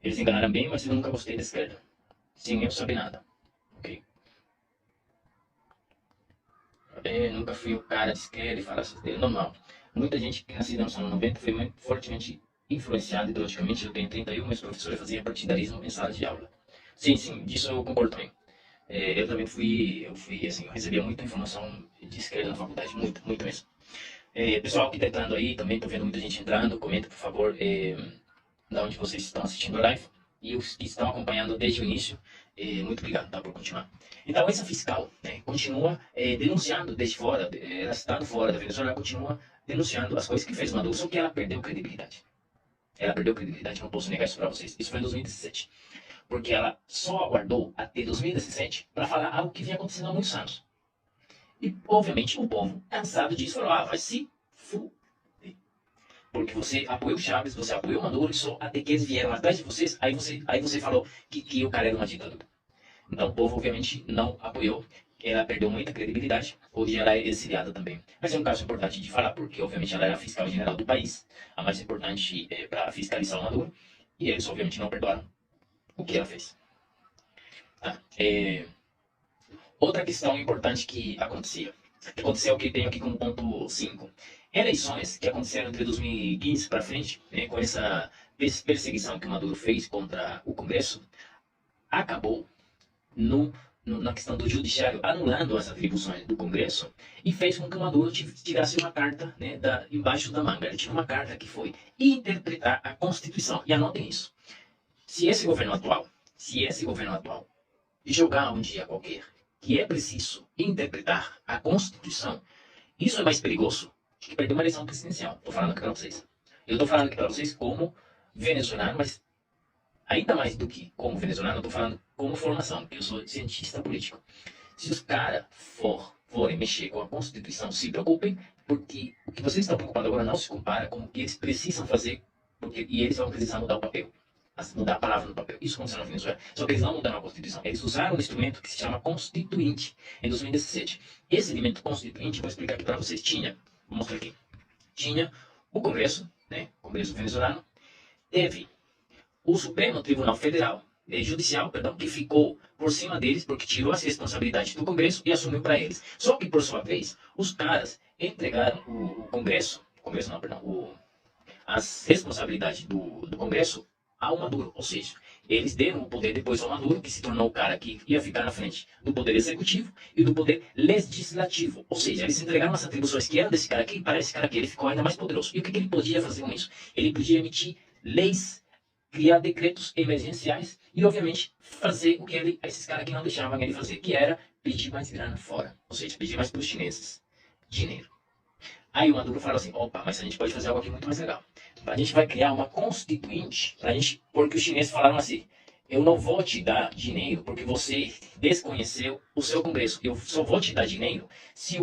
Eles enganaram bem, mas eu nunca gostei da esquerda. Sem eu saber nada. Ok? Nunca fui o cara de esquerda e falasse dele. Normal. Muita gente que nasceu nos anos 90 foi muito fortemente influenciada ideologicamente. Eu tenho 31, meus professores faziam partidarismo em sala de aula. Sim, disso eu concordo também. Eu também eu recebia muita informação de esquerda na faculdade, muito mesmo. Pessoal que está entrando aí, também estou vendo muita gente entrando, comenta por favor de onde vocês estão assistindo a live. e os que estão acompanhando desde o início, muito obrigado, tá, por continuar. Então, essa fiscal, né, continua denunciando desde fora, ela estando fora da Venezuela, ela continua denunciando as coisas que fez Maduro, só que ela perdeu credibilidade. Ela perdeu credibilidade, não posso negar isso para vocês. Isso foi em 2017. Porque ela só aguardou até 2017 para falar algo que vinha acontecendo há muitos anos. E, obviamente, o povo, cansado disso, falou: ah, vai se fuder. Porque você apoiou o Chaves, você apoiou o Maduro, e só até que eles vieram atrás de vocês, aí você falou que o cara era uma ditadura. Então, o povo, obviamente, não apoiou. Ela perdeu muita credibilidade. Hoje ela é exiliada também. Mas é um caso importante de falar, porque, obviamente, ela era a fiscal geral do país, a mais importante para fiscalizar o Maduro. E eles, obviamente, não perdoaram o que ela fez. Tá? Outra questão importante que aconteceu que tem aqui como ponto 5. Eleições que aconteceram entre 2015 para frente, né, com essa perseguição que o Maduro fez contra o Congresso, acabou na questão do judiciário anulando as atribuições do Congresso e fez com que o Maduro tirasse uma carta, né, embaixo da manga. Ele tinha uma carta que foi interpretar a Constituição. E anotem isso. Se esse governo atual jogar um dia qualquer que é preciso interpretar a Constituição, isso é mais perigoso do que perder uma eleição presidencial. Estou falando aqui para vocês. Eu estou falando aqui para vocês como venezuelano, mas ainda mais do que como venezuelano, eu estou falando como formação, porque eu sou cientista político. Se os caras forem mexer com a Constituição, se preocupem, porque o que vocês estão preocupados agora não se compara com o que eles precisam fazer, e eles vão precisar mudar o papel. Mudar a palavra no papel. Isso aconteceu na Venezuela. Só que eles não mudaram a Constituição. Eles usaram um instrumento que se chama Constituinte em 2017. Esse elemento Constituinte, vou explicar aqui para vocês. Vou mostrar aqui. Tinha o Congresso, né? O Congresso venezuelano. Teve o Supremo Tribunal Federal, Judicial, perdão, que ficou por cima deles porque tirou as responsabilidades do Congresso e assumiu para eles. Só que, por sua vez, os caras entregaram o Congresso, as responsabilidades do Congresso ao Maduro, ou seja, eles deram o poder depois ao Maduro, que se tornou o cara que ia ficar na frente do poder executivo e do poder legislativo, ou seja, eles entregaram as atribuições que eram desse cara aqui para esse cara aqui, ele ficou ainda mais poderoso. E o que ele podia fazer com isso? Ele podia emitir leis, criar decretos emergenciais e, obviamente, fazer o que esses caras aqui não deixavam ele fazer, que era pedir mais grana fora, ou seja, pedir mais para os chineses dinheiro. Aí o Maduro falou assim: opa, mas a gente pode fazer algo aqui muito mais legal. A gente vai criar uma constituinte, porque os chineses falaram assim: eu não vou te dar dinheiro porque você desconheceu o seu Congresso. Eu só vou te dar dinheiro se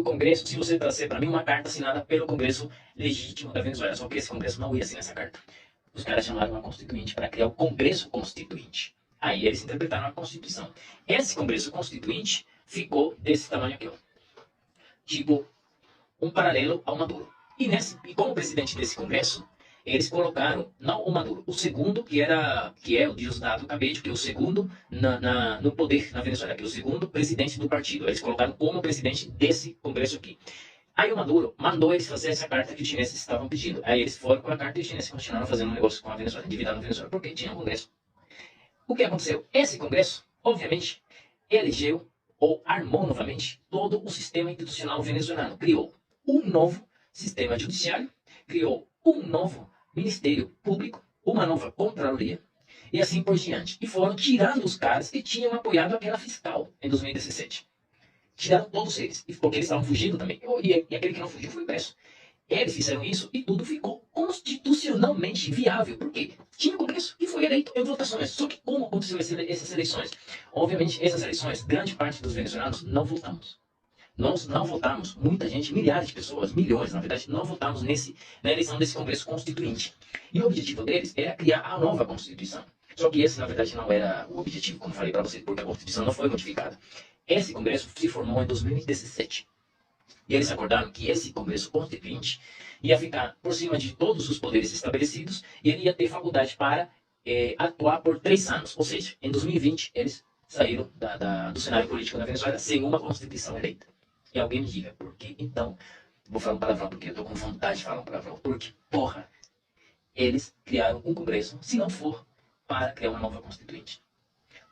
você trazer para mim uma carta assinada pelo Congresso legítimo da Venezuela. Só que esse Congresso não ia assinar essa carta. Os caras chamaram uma constituinte para criar o Congresso Constituinte. Aí eles interpretaram a Constituição. Esse Congresso Constituinte ficou desse tamanho aqui, ó. Tipo, um paralelo ao Maduro. E como presidente desse Congresso, eles colocaram, não o Maduro, o segundo, que é o Diosdado Cabello, que é o segundo no poder na Venezuela, que é o segundo presidente do partido. Eles colocaram como presidente desse Congresso aqui. Aí o Maduro mandou eles fazer essa carta que os chineses estavam pedindo. Aí eles foram com a carta e os chineses continuaram fazendo um negócio com a Venezuela, endividando a Venezuela, porque tinha um Congresso. O que aconteceu? Esse Congresso, obviamente, elegeu ou armou novamente todo o sistema institucional venezuelano. Criou um novo sistema judiciário, criou um novo Ministério Público, uma nova Contraloria e assim por diante. E foram tirando os caras que tinham apoiado aquela fiscal em 2017. Tiraram todos eles, porque eles estavam fugindo também. E aquele que não fugiu foi preso. Eles fizeram isso e tudo ficou constitucionalmente viável, porque tinha um Congresso que foi eleito em votações. Só que como aconteceu essas eleições? Obviamente, essas eleições, grande parte dos venezuelanos não votamos. Nós não votamos, muita gente, milhares de pessoas, milhões na verdade, não votamos na eleição desse Congresso Constituinte. E o objetivo deles era criar a nova Constituição. Só que esse, na verdade, não era o objetivo, como falei para vocês, porque a Constituição não foi modificada. Esse Congresso se formou em 2017. E eles acordaram que esse Congresso Constituinte ia ficar por cima de todos os poderes estabelecidos e ele ia ter faculdade para atuar por 3 anos. Ou seja, em 2020, eles saíram do cenário político da Venezuela sem uma Constituição eleita. E alguém me diga, por que então? Vou falar um palavrão porque eu tô com vontade de falar um palavrão. Porque, porra, eles criaram um Congresso, se não for para criar uma nova Constituinte.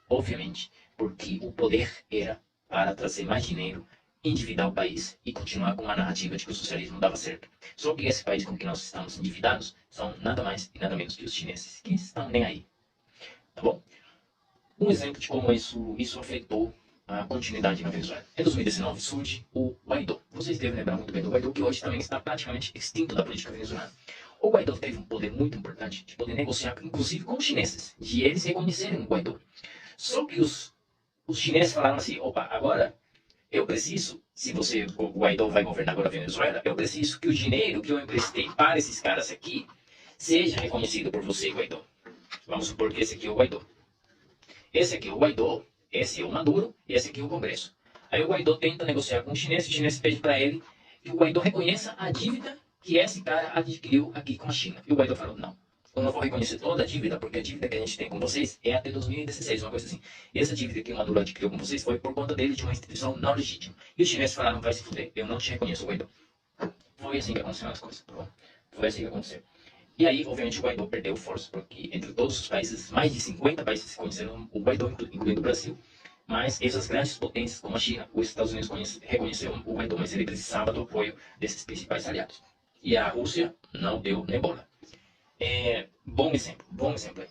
Obviamente, porque o poder era para trazer mais dinheiro, endividar o país e continuar com a narrativa de que o socialismo dava certo. Só que esse país com que nós estamos endividados são nada mais e nada menos que os chineses, que estão nem aí. tá bom? Um exemplo de como isso afetou a continuidade na Venezuela. Em 2019 surge o Guaidó. Vocês devem lembrar muito bem do Guaidó, que hoje também está praticamente extinto da política venezuelana. O Guaidó teve um poder muito importante de poder negociar, inclusive com os chineses, de eles reconhecerem o Guaidó. Só que os chineses falaram assim, opa, agora eu preciso, se o Guaidó vai governar agora a Venezuela, eu preciso que o dinheiro que eu emprestei para esses caras aqui seja reconhecido por você, Guaidó. Vamos supor que esse aqui é o Guaidó. Esse aqui é o Guaidó, esse é o Maduro e esse aqui é o Congresso. Aí o Guaidó tenta negociar com o chinês pede para ele que o Guaidó reconheça a dívida que esse cara adquiriu aqui com a China. E o Guaidó falou, não, eu não vou reconhecer toda a dívida, porque a dívida que a gente tem com vocês é até 2016, uma coisa assim. E essa dívida que o Maduro adquiriu com vocês foi por conta dele de uma instituição não legítima. E os chineses falaram, vai se fuder, eu não te reconheço, Guaidó. Foi assim que aconteceram as coisas, tá bom? Foi assim que aconteceu. E aí, obviamente, o Guaidó perdeu força, porque entre todos os países, mais de 50 países conheceram o Guaidó, incluindo o Brasil. Mas essas grandes potências, como a China, os Estados Unidos reconheceram o Guaidó, mas ele precisava do apoio desses principais aliados. E a Rússia não deu nem bola. Bom exemplo aí.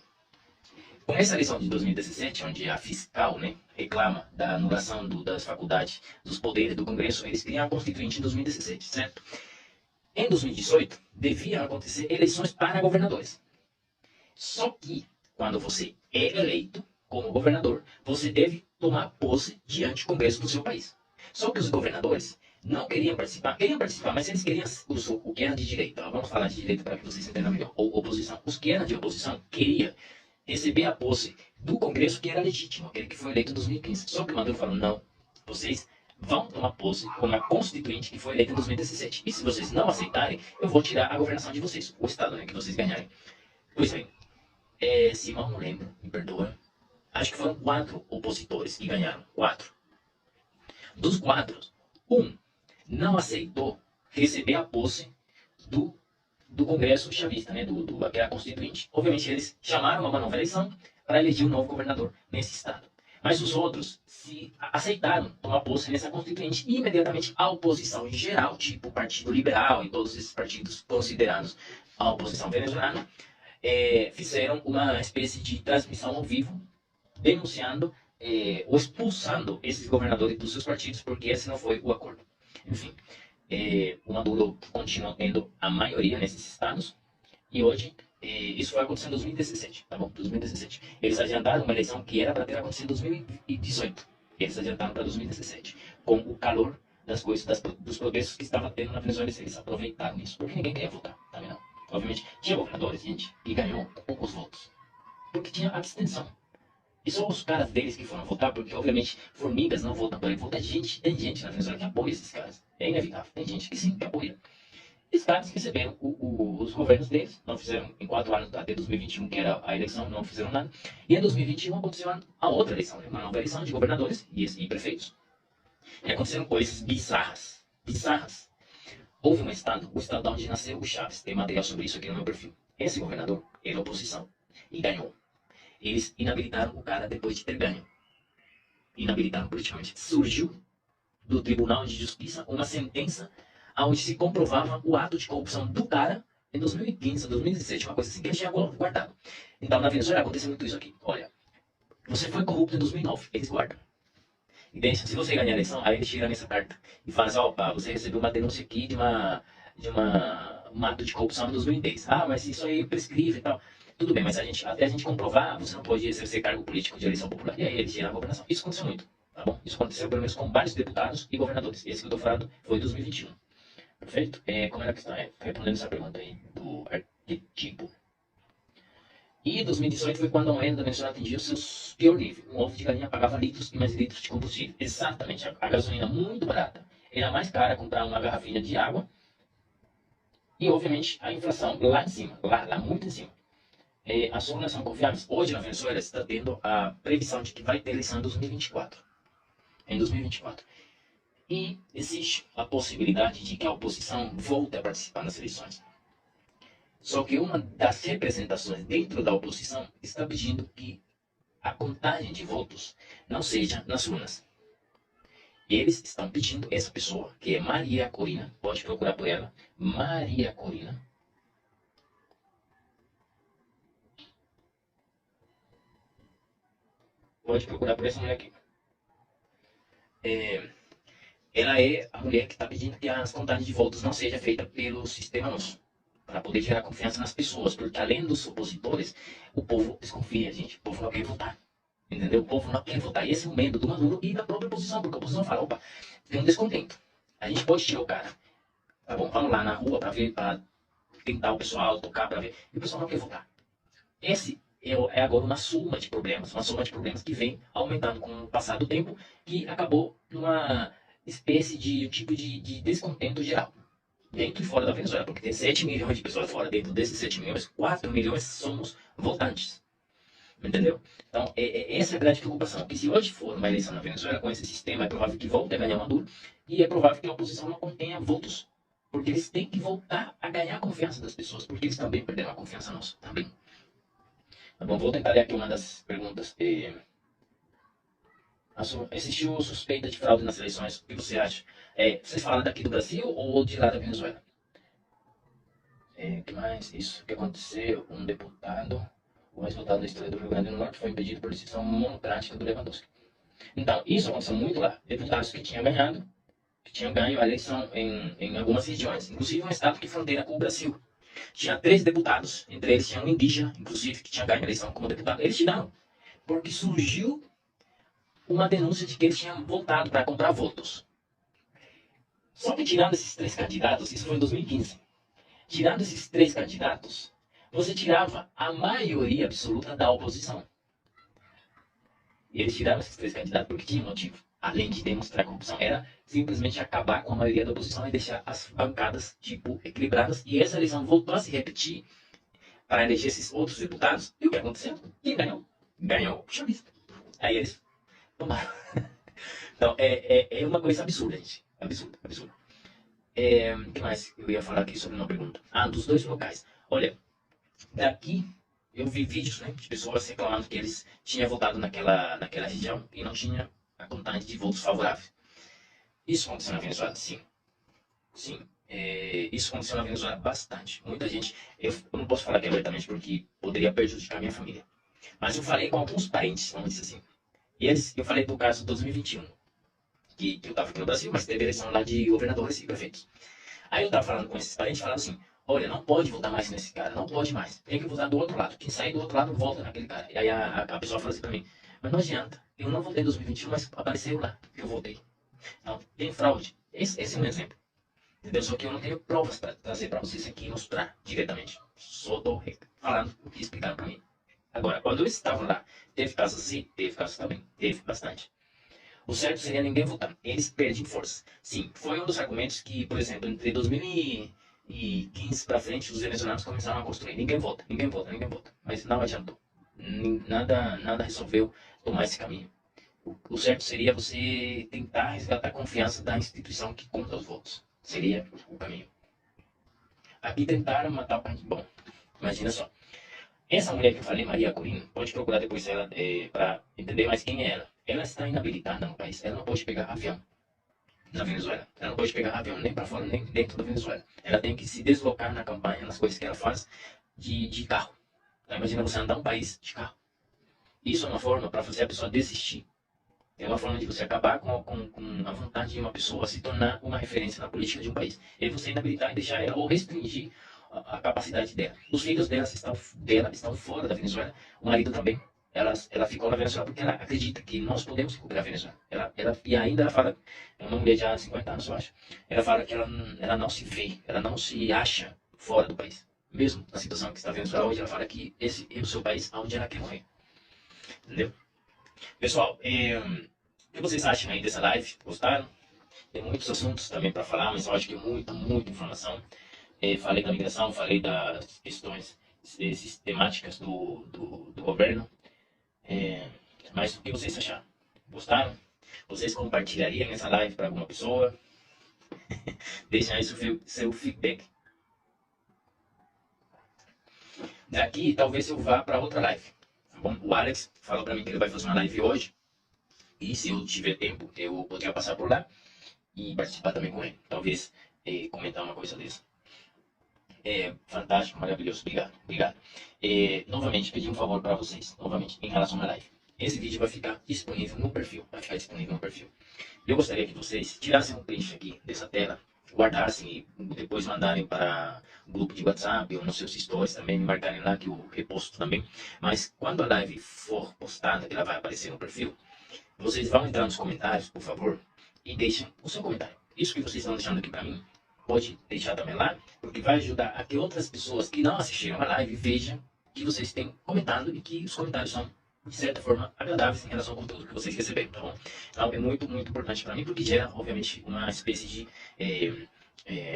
Com essa eleição de 2017, onde a fiscal, né, reclama da anulação das faculdades, dos poderes do Congresso, eles criam a Constituinte em 2017, certo? Em 2018, deviam acontecer eleições para governadores. Só que, quando você é eleito como governador, você deve tomar posse diante do Congresso do seu país. Só que os governadores não queriam participar, mas eles queriam o que era de direita. Vamos falar de direita para que vocês entendam melhor. Ou oposição. Os que eram de oposição queriam receber a posse do Congresso que era legítimo, aquele que foi eleito em 2015. Só que o Maduro falou, não, vocês vão tomar posse com a Constituinte que foi eleita em 2017. E se vocês não aceitarem, eu vou tirar a governação de vocês, o Estado, né, que vocês ganharem. Pois bem, se mal não lembro, me perdoa, acho que foram 4 opositores que ganharam. 4. Dos 4, um não aceitou receber a posse do Congresso chavista, né, que era Constituinte. Obviamente, eles chamaram uma nova eleição para eleger um novo governador nesse estado. Mas os outros se aceitaram tomar posse nessa Constituinte e imediatamente a oposição em geral, tipo o Partido Liberal e todos esses partidos considerados a oposição venezuelana, fizeram uma espécie de transmissão ao vivo denunciando ou expulsando esses governadores dos seus partidos, porque esse não foi o acordo. Enfim, o Maduro continua tendo a maioria nesses estados, e hoje, isso vai acontecer em 2017, tá bom? 2017. Eles adiantaram uma eleição que era para ter acontecido em 2018. Eles adiantaram para 2017. Com o calor das coisas, dos protestos que estava tendo na Venezuela, eles aproveitaram isso, porque ninguém queria votar, tá vendo? Obviamente, tinha governadores, gente, que ganhou poucos votos, porque tinha abstenção. E só os caras deles que foram votar, porque obviamente formigas não votam por ele, vota gente, tem gente na Venezuela que apoia esses caras. É inevitável, tem gente que sim, que apoia. E os caras receberam os governos deles, não fizeram em 4 anos até 2021, que era a eleição, não fizeram nada. E em 2021 aconteceu a outra eleição, uma nova eleição de governadores e prefeitos. E aconteceram coisas bizarras, bizarras. Houve um estado, o estado onde nasceu o Chaves, tem material sobre isso aqui no meu perfil. Esse governador era oposição e ganhou. Eles inabilitaram o cara depois de ter ganho. Inabilitaram politicamente. Surgiu do Tribunal de Justiça uma sentença onde se comprovava o ato de corrupção do cara em 2015, 2017, uma coisa assim que ele tinha guardado. Então, na Venezuela aconteceu muito isso aqui. Olha, você foi corrupto em 2009, eles guardam. E daí, se você ganhar a eleição, aí eles tiram essa carta e falam assim, opa, você recebeu uma denúncia aqui de um ato de corrupção em 2010. Ah, mas isso aí prescreve e tal. Tudo bem, mas até a gente comprovar, você não pode exercer cargo político de eleição popular. E aí eles tiram a governação. Isso aconteceu muito, tá bom? Isso aconteceu pelo menos com vários deputados e governadores. Esse que eu tô falando foi em 2021. Perfeito? Como era a questão? Respondendo essa pergunta aí do arquetipo. E 2018 foi quando a moeda da Venezuela atingiu seu pior nível. Um ovo de galinha pagava litros e mais litros de combustível. Exatamente. A gasolina muito barata. Era mais cara comprar uma garrafinha de água. E, obviamente, a inflação lá em cima. Lá muito em cima. As urnas são confiáveis. Hoje, na Venezuela, está tendo a previsão de que vai ter eleição em 2024. Em 2024. E existe a possibilidade de que a oposição volte a participar das eleições. Só que uma das representações dentro da oposição está pedindo que a contagem de votos não seja nas urnas. Eles estão pedindo essa pessoa, que é Maria Corina, pode procurar por ela, Maria Corina. pode procurar por essa mulher aqui. Ela é a mulher que está pedindo que as contagens de votos não seja feita pelo sistema nosso, para poder gerar confiança nas pessoas, porque além dos opositores, o povo desconfia, gente. O povo não quer votar. Entendeu? O povo não quer votar. E esse é o medo do Maduro e da própria oposição, porque a oposição fala, opa, tem um descontento. A gente pode tirar o cara. Tá bom, vamos lá na rua para ver, para tentar o pessoal, tocar para ver. E o pessoal não quer votar. Esse é agora uma soma de problemas que vem aumentando com o passar do tempo, que acabou numa espécie de tipo de descontento geral. Dentro e fora da Venezuela, porque tem 7 milhões de pessoas fora. Dentro desses 7 milhões, 4 milhões somos votantes. Entendeu? Então, essa é a grande preocupação. Que se hoje for uma eleição na Venezuela com esse sistema, é provável que volte a ganhar Maduro e é provável que a oposição não contenha votos. Porque eles têm que voltar a ganhar a confiança das pessoas, porque eles também perderam a confiança nossa. Também. Tá bom, vou tentar ler aqui uma das perguntas. Existiu suspeita de fraude nas eleições, o que você acha? Você fala daqui do Brasil ou de lá da Venezuela? O que mais? Isso que aconteceu, um deputado, o mais votado da história do Rio Grande do Norte, foi impedido por decisão monocrática do Lewandowski. Então, isso aconteceu muito lá. Deputados que tinham ganho a eleição em algumas regiões, inclusive um estado que fronteira com o Brasil. Tinha 3 deputados, entre eles tinha um indígena, inclusive, que tinha ganho a eleição como deputado. Eles tiraram, porque surgiu uma denúncia de que eles tinham votado para comprar votos. Só que tirando esses 3 candidatos, isso foi em 2015, tirando esses 3 candidatos, você tirava a maioria absoluta da oposição. E eles tiraram esses 3 candidatos porque tinha um motivo. Além de demonstrar corrupção, era simplesmente acabar com a maioria da oposição e deixar as bancadas, tipo, equilibradas. E essa eleição voltou a se repetir para eleger esses outros deputados. E o que aconteceu? Quem ganhou? Ganhou o chavista. Aí eles tomaram. Então, é uma coisa absurda, gente. Absurda, absurda. O que mais eu ia falar aqui sobre uma pergunta? Dos 2 locais. Olha, daqui eu vi vídeos, né, de pessoas reclamando que eles tinham votado naquela região e não tinha a contagem de votos favoráveis. Isso aconteceu na Venezuela? Sim. Sim. Isso aconteceu na Venezuela bastante. Muita gente. Eu não posso falar que é abertamente porque poderia prejudicar a minha família. Mas eu falei com alguns parentes, vamos dizer assim. E eu falei do caso de 2021. Que eu estava aqui no Brasil, mas teve eleição lá de governadores e prefeitos. Aí eu estava falando com esses parentes, falando assim, olha, não pode votar mais nesse cara, não pode mais. Tem que votar do outro lado. Quem sair do outro lado, volta naquele cara. E aí a pessoa falou assim pra mim, mas não adianta, eu não votei em 2021, mas apareceu lá que eu votei. Então, tem fraude. Esse é um exemplo. Entendeu? Só que eu não tenho provas para trazer para vocês aqui e mostrar diretamente. Só estou falando o que explicaram para mim. Agora, quando eles estavam lá, teve casos assim? Teve casos também. Teve bastante. O certo seria ninguém votar. Eles perdem força. Sim, foi um dos argumentos que, por exemplo, entre 2015 para frente, os venezuelanos começaram a construir. Ninguém vota, ninguém vota, ninguém vota. Mas não adiantou. Nada resolveu tomar esse caminho. O certo seria você tentar resgatar a confiança da instituição que conta os votos. Seria o caminho. Aqui tentaram matar o candidato. Bom, imagina só. Essa mulher que eu falei, Maria Corina, pode procurar depois ela para entender mais quem é ela. Ela está inabilitada no país. Ela não pode pegar avião na Venezuela. Ela não pode pegar avião nem para fora, nem dentro da Venezuela. Ela tem que se deslocar na campanha, nas coisas que ela faz, de carro. Então, imagina você andar um país de carro. Isso é uma forma para fazer a pessoa desistir. É uma forma de você acabar com a vontade de uma pessoa se tornar uma referência na política de um país. E você inabilitar e deixar ela ou restringir a capacidade dela. Os filhos dela estão fora da Venezuela. O marido também. Ela ficou na Venezuela porque ela acredita que nós podemos recuperar a Venezuela. E ainda ela fala, é uma mulher já há 50 anos, eu acho. Ela fala que ela não se vê, ela não se acha fora do país. Mesmo na situação que está a Venezuela hoje, ela fala que esse é o seu país onde ela quer morrer. Entendeu? Pessoal, o que vocês acham aí dessa live? Gostaram? Tem muitos assuntos também para falar, mas eu acho que é muita informação. Falei da migração, falei das questões sistemáticas do governo. Mas o que vocês acharam? Gostaram? Vocês compartilhariam essa live para alguma pessoa? Deixem aí seu feedback. Daqui, talvez eu vá para outra live. Bom, o Alex falou para mim que ele vai fazer uma live hoje. E se eu tiver tempo, eu poderia passar por lá e participar também com ele. Talvez comentar uma coisa dessa. Fantástico, maravilhoso. Obrigado, obrigado. Novamente, pedi um favor para vocês. Novamente, em relação à live. esse vídeo vai ficar disponível no perfil. Vai ficar disponível no perfil. Eu gostaria que vocês tirassem um print aqui dessa tela, guardassem e depois mandarem para o grupo de WhatsApp ou nos seus stories também, me marcarem lá que eu reposto também. Mas quando a live for postada, que ela vai aparecer no perfil, vocês vão entrar nos comentários, por favor, e deixem o seu comentário. Isso que vocês estão deixando aqui para mim, pode deixar também lá, porque vai ajudar a que outras pessoas que não assistiram a live vejam que vocês têm comentado e que os comentários são, de certa forma, agradáveis em relação ao conteúdo que vocês receberam, tá bom? Então é muito, muito importante para mim, porque gera, obviamente, uma espécie de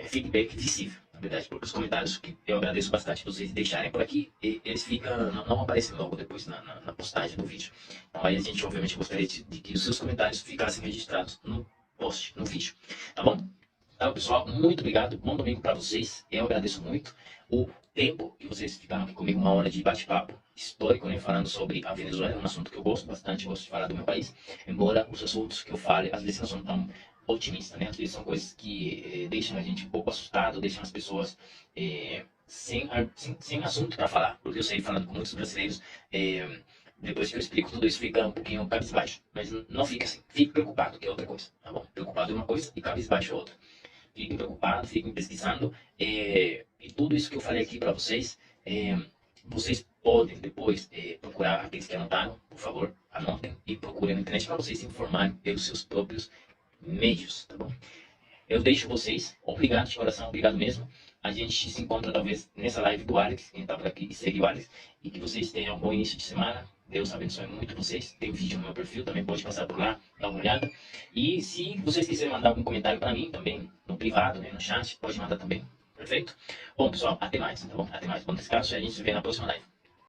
feedback visível, na verdade, porque os comentários que eu agradeço bastante vocês deixarem por aqui, eles ficam, não aparecem logo depois na postagem do vídeo. Então aí a gente, obviamente, gostaria de que os seus comentários ficassem registrados no post, no vídeo, tá bom? Então, pessoal, muito obrigado, bom domingo para vocês, eu agradeço muito o tempo que vocês ficaram aqui comigo, 1 hora de bate-papo histórico, né, falando sobre a Venezuela, um assunto que eu gosto bastante, gosto de falar do meu país, embora os assuntos que eu fale, às vezes não são tão otimistas, né, às vezes são coisas que deixam a gente um pouco assustado, deixam as pessoas sem assunto para falar, porque eu sei, falando com muitos brasileiros, depois que eu explico tudo isso, fica um pouquinho cabisbaixo, mas não fica assim, fique preocupado, que é outra coisa, tá bom? Preocupado é uma coisa e cabisbaixo é outra. Fiquem preocupados, fiquem pesquisando. E tudo isso que eu falei aqui para vocês, vocês podem depois procurar, aqueles que anotaram, por favor, anotem e procurem na internet para vocês se informarem pelos seus próprios meios, tá bom? Eu deixo vocês, obrigado de coração, obrigado mesmo. A gente se encontra talvez nessa live do Alex, quem tá por aqui e segue o Alex, e que vocês tenham um bom início de semana. Deus abençoe muito vocês. Tem um vídeo no meu perfil, também pode passar por lá, dar uma olhada. E se vocês quiserem mandar algum comentário para mim também, no privado, né, no chat, pode mandar também. Perfeito? Bom, pessoal, até mais, tá bom? Até mais. Bom descanso e a gente se vê na próxima live.